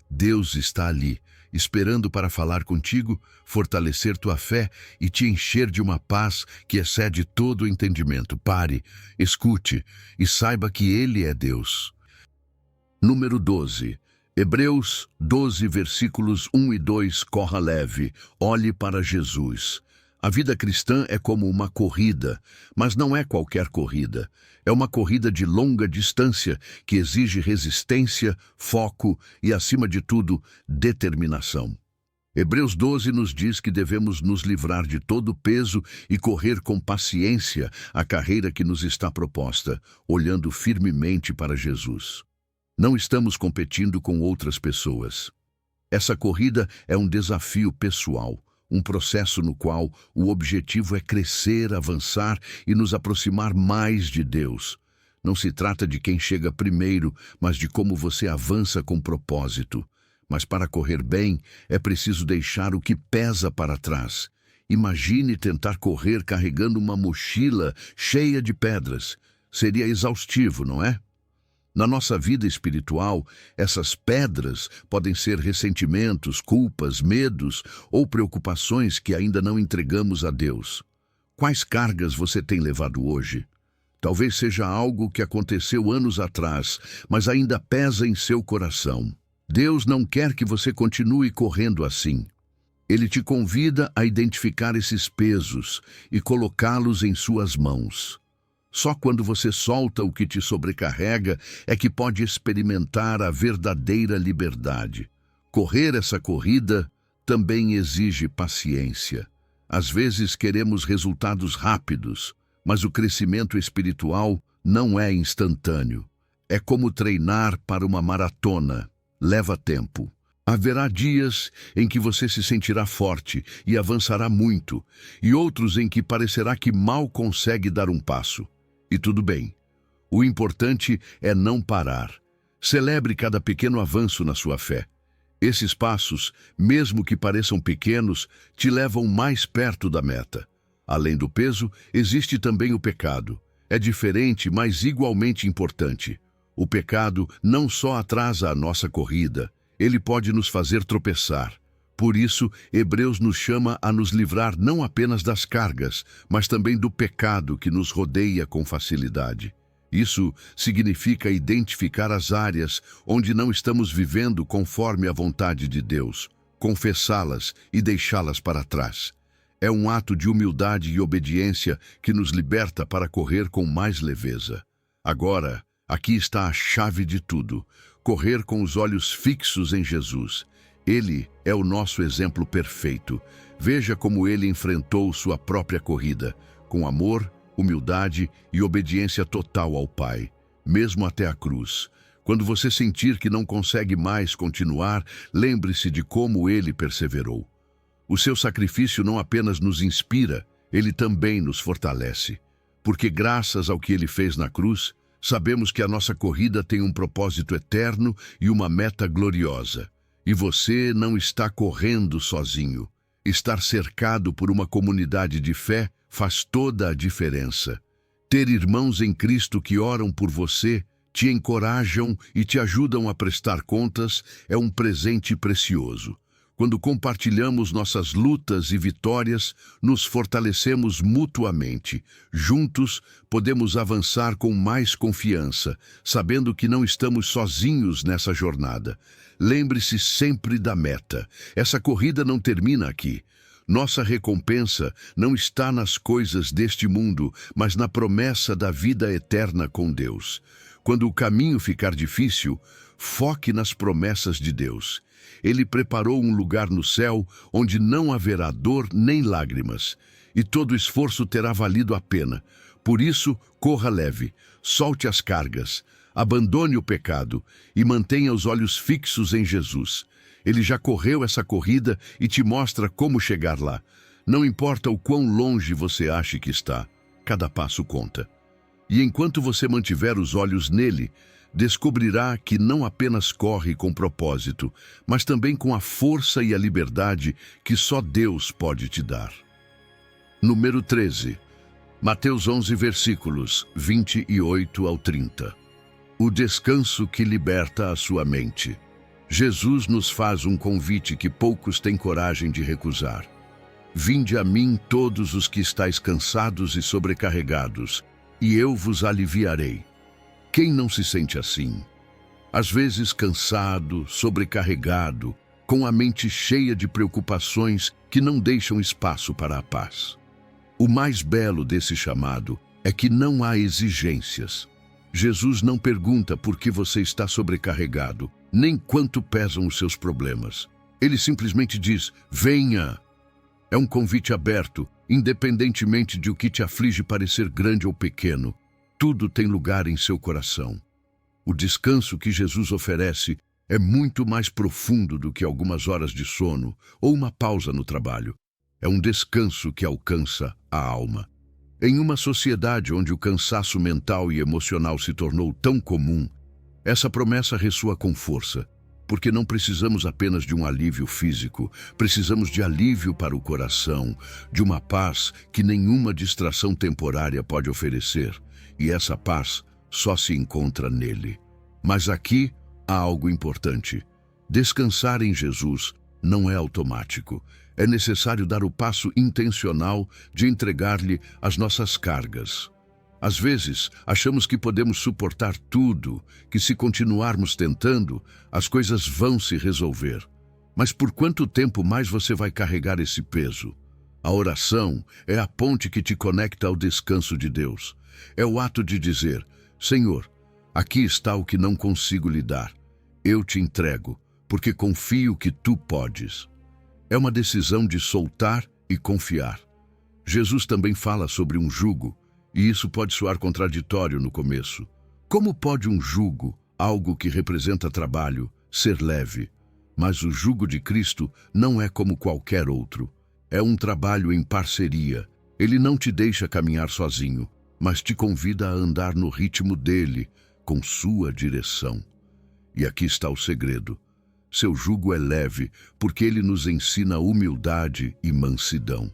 Deus está ali, esperando para falar contigo, fortalecer tua fé e te encher de uma paz que excede todo o entendimento. Pare, escute e saiba que Ele é Deus. Número 12. Hebreus 12, versículos 1 e 2, corra leve, olhe para Jesus. A vida cristã é como uma corrida, mas não é qualquer corrida. É uma corrida de longa distância que exige resistência, foco e, acima de tudo, determinação. Hebreus 12 nos diz que devemos nos livrar de todo o peso e correr com paciência a carreira que nos está proposta, olhando firmemente para Jesus. Não estamos competindo com outras pessoas. Essa corrida é um desafio pessoal, um processo no qual o objetivo é crescer, avançar e nos aproximar mais de Deus. Não se trata de quem chega primeiro, mas de como você avança com propósito. Mas para correr bem, é preciso deixar o que pesa para trás. Imagine tentar correr carregando uma mochila cheia de pedras. Seria exaustivo, não é? Na nossa vida espiritual, essas pedras podem ser ressentimentos, culpas, medos ou preocupações que ainda não entregamos a Deus. Quais cargas você tem levado hoje? Talvez seja algo que aconteceu anos atrás, mas ainda pesa em seu coração. Deus não quer que você continue correndo assim. Ele te convida a identificar esses pesos e colocá-los em suas mãos. Só quando você solta o que te sobrecarrega é que pode experimentar a verdadeira liberdade. Correr essa corrida também exige paciência. Às vezes queremos resultados rápidos, mas o crescimento espiritual não é instantâneo. É como treinar para uma maratona. Leva tempo. Haverá dias em que você se sentirá forte e avançará muito, e outros em que parecerá que mal consegue dar um passo. E tudo bem. O importante é não parar. Celebre cada pequeno avanço na sua fé. Esses passos, mesmo que pareçam pequenos, te levam mais perto da meta. Além do peso, existe também o pecado. É diferente, mas igualmente importante. O pecado não só atrasa a nossa corrida, ele pode nos fazer tropeçar. Por isso, Hebreus nos chama a nos livrar não apenas das cargas, mas também do pecado que nos rodeia com facilidade. Isso significa identificar as áreas onde não estamos vivendo conforme a vontade de Deus, confessá-las e deixá-las para trás. É um ato de humildade e obediência que nos liberta para correr com mais leveza. Agora, aqui está a chave de tudo: correr com os olhos fixos em Jesus. Ele é o nosso exemplo perfeito. Veja como ele enfrentou sua própria corrida, com amor, humildade e obediência total ao Pai, mesmo até a cruz. Quando você sentir que não consegue mais continuar, lembre-se de como ele perseverou. O seu sacrifício não apenas nos inspira, ele também nos fortalece. Porque graças ao que ele fez na cruz, sabemos que a nossa corrida tem um propósito eterno e uma meta gloriosa. E você não está correndo sozinho. Estar cercado por uma comunidade de fé faz toda a diferença. Ter irmãos em Cristo que oram por você, te encorajam e te ajudam a prestar contas é um presente precioso. Quando compartilhamos nossas lutas e vitórias, nos fortalecemos mutuamente. Juntos, podemos avançar com mais confiança, sabendo que não estamos sozinhos nessa jornada. Lembre-se sempre da meta. Essa corrida não termina aqui. Nossa recompensa não está nas coisas deste mundo, mas na promessa da vida eterna com Deus. Quando o caminho ficar difícil, foque nas promessas de Deus. Ele preparou um lugar no céu onde não haverá dor nem lágrimas, e todo esforço terá valido a pena. Por isso, corra leve, solte as cargas, abandone o pecado e mantenha os olhos fixos em Jesus. Ele já correu essa corrida e te mostra como chegar lá. Não importa o quão longe você ache que está, cada passo conta. E enquanto você mantiver os olhos nele, descobrirá que não apenas corre com propósito, mas também com a força e a liberdade que só Deus pode te dar. Número 13. Mateus 11, versículos 28 ao 30. O descanso que liberta a sua mente. Jesus nos faz um convite que poucos têm coragem de recusar. Vinde a mim todos os que estáis cansados e sobrecarregados, e eu vos aliviarei. Quem não se sente assim? às vezes cansado, sobrecarregado, com a mente cheia de preocupações que não deixam espaço para a paz. O mais belo desse chamado é que não há exigências. Jesus não pergunta por que você está sobrecarregado, nem quanto pesam os seus problemas. Ele simplesmente diz: venha. É um convite aberto, independentemente de o que te aflige parecer grande ou pequeno. Tudo tem lugar em seu coração. O descanso que Jesus oferece é muito mais profundo do que algumas horas de sono ou uma pausa no trabalho. É um descanso que alcança a alma. Em uma sociedade onde o cansaço mental e emocional se tornou tão comum, essa promessa ressoa com força, porque não precisamos apenas de um alívio físico, precisamos de alívio para o coração, de uma paz que nenhuma distração temporária pode oferecer, e essa paz só se encontra nele. Mas aqui há algo importante. Descansar em Jesus não é automático. É necessário dar o passo intencional de entregar-lhe as nossas cargas. Às vezes, achamos que podemos suportar tudo, que se continuarmos tentando, as coisas vão se resolver. Mas por quanto tempo mais você vai carregar esse peso? A oração é a ponte que te conecta ao descanso de Deus. É o ato de dizer: Senhor, aqui está o que não consigo lhe dar. Eu te entrego, porque confio que tu podes. É uma decisão de soltar e confiar. Jesus também fala sobre um jugo, e isso pode soar contraditório no começo. Como pode um jugo, algo que representa trabalho, ser leve? Mas o jugo de Cristo não é como qualquer outro. É um trabalho em parceria. Ele não te deixa caminhar sozinho, mas te convida a andar no ritmo dele, com sua direção. E aqui está o segredo. Seu jugo é leve, porque ele nos ensina humildade e mansidão.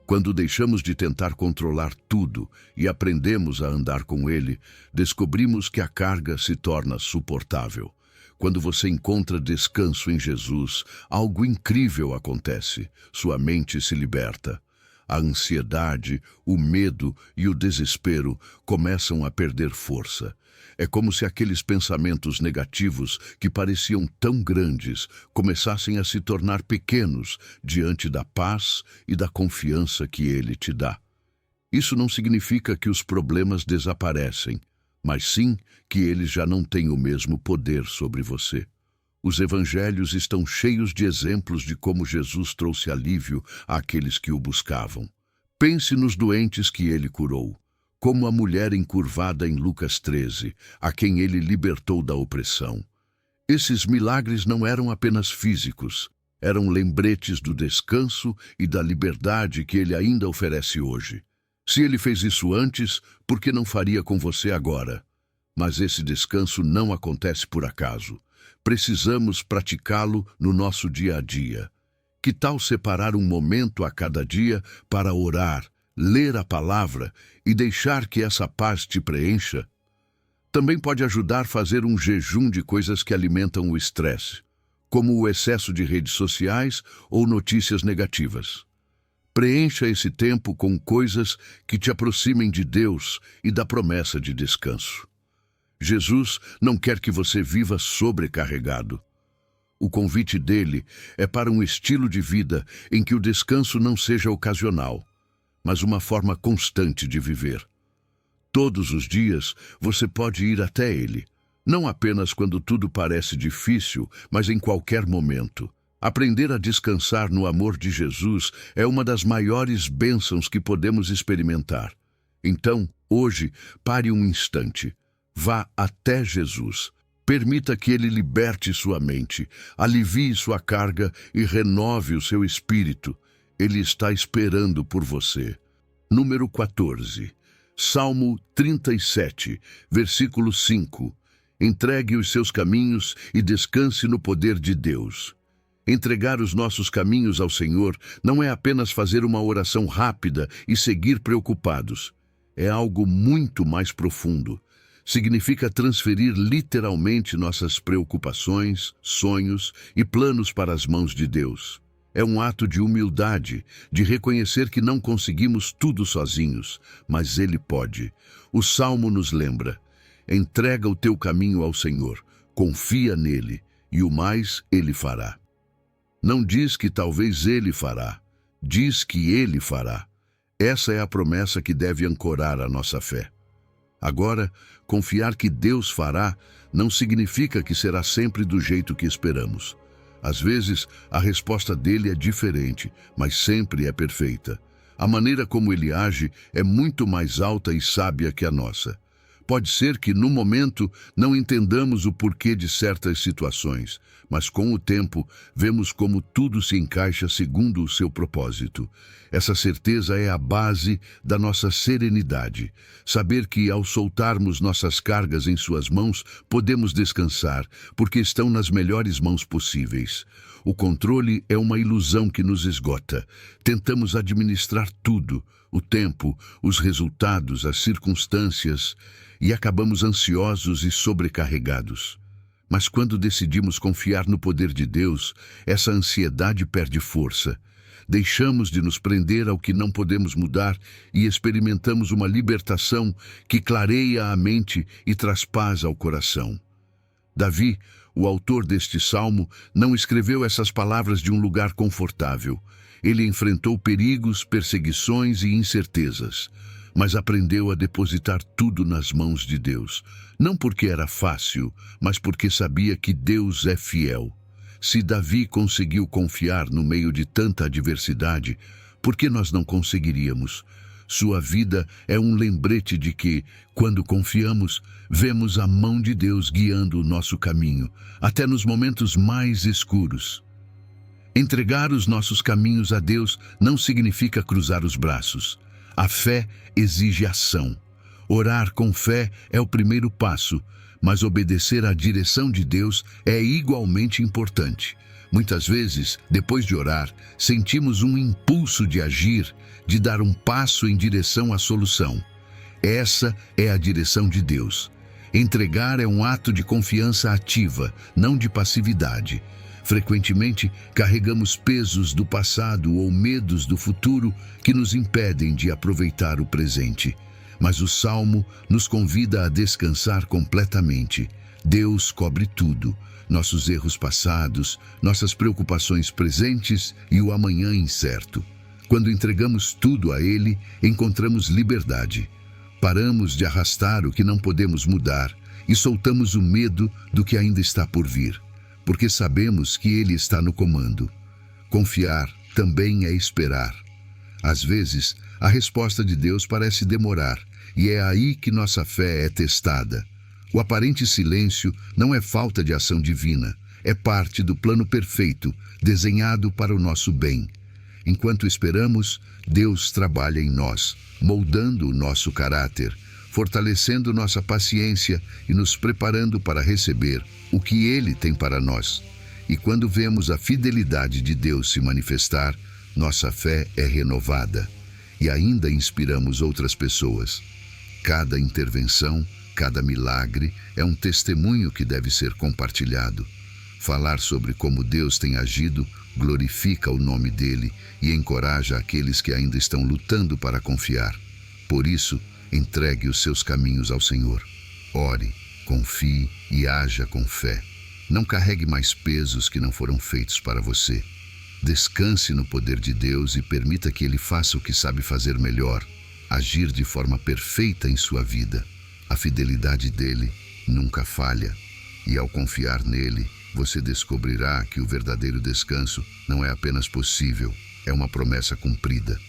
Quando deixamos de tentar controlar tudo e aprendemos a andar com ele, descobrimos que a carga se torna suportável. Quando você encontra descanso em Jesus, algo incrível acontece. Sua mente se liberta. A ansiedade, o medo e o desespero começam a perder força. É como se aqueles pensamentos negativos que pareciam tão grandes começassem a se tornar pequenos diante da paz e da confiança que ele te dá. Isso não significa que os problemas desaparecem, mas sim que eles já não têm o mesmo poder sobre você. Os evangelhos estão cheios de exemplos de como Jesus trouxe alívio àqueles que o buscavam. Pense nos doentes que ele curou, como a mulher encurvada em Lucas 13, a quem ele libertou da opressão. Esses milagres não eram apenas físicos, eram lembretes do descanso e da liberdade que ele ainda oferece hoje. Se ele fez isso antes, por que não faria com você agora? Mas esse descanso não acontece por acaso. Precisamos praticá-lo no nosso dia a dia. Que tal separar um momento a cada dia para orar, ler a palavra e deixar que essa paz te preencha? Também pode ajudar a fazer um jejum de coisas que alimentam o estresse, como o excesso de redes sociais ou notícias negativas. Preencha esse tempo com coisas que te aproximem de Deus e da promessa de descanso. Jesus não quer que você viva sobrecarregado. O convite dele é para um estilo de vida em que o descanso não seja ocasional, mas uma forma constante de viver. Todos os dias você pode ir até ele, não apenas quando tudo parece difícil, mas em qualquer momento. Aprender a descansar no amor de Jesus é uma das maiores bênçãos que podemos experimentar. Então, hoje, pare um instante. Vá até Jesus. Permita que ele liberte sua mente, alivie sua carga e renove o seu espírito. Ele está esperando por você. Número 14. Salmo 37, versículo 5. Entregue os seus caminhos e descanse no poder de Deus. Entregar os nossos caminhos ao Senhor não é apenas fazer uma oração rápida e seguir preocupados. É algo muito mais profundo. Significa transferir literalmente nossas preocupações, sonhos e planos para as mãos de Deus. É um ato de humildade, de reconhecer que não conseguimos tudo sozinhos, mas Ele pode. O Salmo nos lembra: entrega o teu caminho ao Senhor, Confia nele, e o mais ele fará. Não diz que talvez ele fará, diz que ele fará. Essa é a promessa que deve ancorar a nossa fé. Agora, confiar que Deus fará não significa que será sempre do jeito que esperamos. Às vezes, a resposta dele é diferente, mas sempre é perfeita. A maneira como ele age é muito mais alta e sábia que a nossa. Pode ser que, no momento, não entendamos o porquê de certas situações, mas com o tempo, vemos como tudo se encaixa segundo o seu propósito. Essa certeza é a base da nossa serenidade. Saber que, ao soltarmos nossas cargas em suas mãos, podemos descansar, porque estão nas melhores mãos possíveis. O controle é uma ilusão que nos esgota. Tentamos administrar tudo, o tempo, os resultados, as circunstâncias, e acabamos ansiosos e sobrecarregados. Mas quando decidimos confiar no poder de Deus, essa ansiedade perde força. Deixamos de nos prender ao que não podemos mudar e experimentamos uma libertação que clareia a mente e traz paz ao coração. Davi, o autor deste salmo, não escreveu essas palavras de um lugar confortável. Ele enfrentou perigos, perseguições e incertezas, mas aprendeu a depositar tudo nas mãos de Deus. Não porque era fácil, mas porque sabia que Deus é fiel. Se Davi conseguiu confiar no meio de tanta adversidade, por que nós não conseguiríamos? Sua vida é um lembrete de que, quando confiamos, vemos a mão de Deus guiando o nosso caminho, até nos momentos mais escuros. Entregar os nossos caminhos a Deus não significa cruzar os braços. A fé exige ação. Orar com fé é o primeiro passo, mas obedecer à direção de Deus é igualmente importante. Muitas vezes, depois de orar, sentimos um impulso de agir, de dar um passo em direção à solução. Essa é a direção de Deus. Entregar é um ato de confiança ativa, não de passividade. Frequentemente, carregamos pesos do passado ou medos do futuro que nos impedem de aproveitar o presente. Mas o Salmo nos convida a descansar completamente. Deus cobre tudo, nossos erros passados, nossas preocupações presentes e o amanhã incerto. Quando entregamos tudo a Ele, encontramos liberdade. Paramos de arrastar o que não podemos mudar e soltamos o medo do que ainda está por vir, porque sabemos que Ele está no comando. Confiar também é esperar. Às vezes, a resposta de Deus parece demorar, e é aí que nossa fé é testada. O aparente silêncio não é falta de ação divina, é parte do plano perfeito, desenhado para o nosso bem. Enquanto esperamos, Deus trabalha em nós, moldando o nosso caráter, fortalecendo nossa paciência e nos preparando para receber o que Ele tem para nós. E quando vemos a fidelidade de Deus se manifestar, nossa fé é renovada e ainda inspiramos outras pessoas. Cada intervenção, cada milagre é um testemunho que deve ser compartilhado. Falar sobre como Deus tem agido glorifica o nome dele e encoraja aqueles que ainda estão lutando para confiar. Por isso, entregue os seus caminhos ao Senhor. Ore, confie e haja com fé. Não carregue mais pesos que não foram feitos para você. Descanse no poder de Deus e permita que Ele faça o que sabe fazer melhor, agir de forma perfeita em sua vida. A fidelidade dele nunca falha, e ao confiar nele, você descobrirá que o verdadeiro descanso não é apenas possível, é uma promessa cumprida.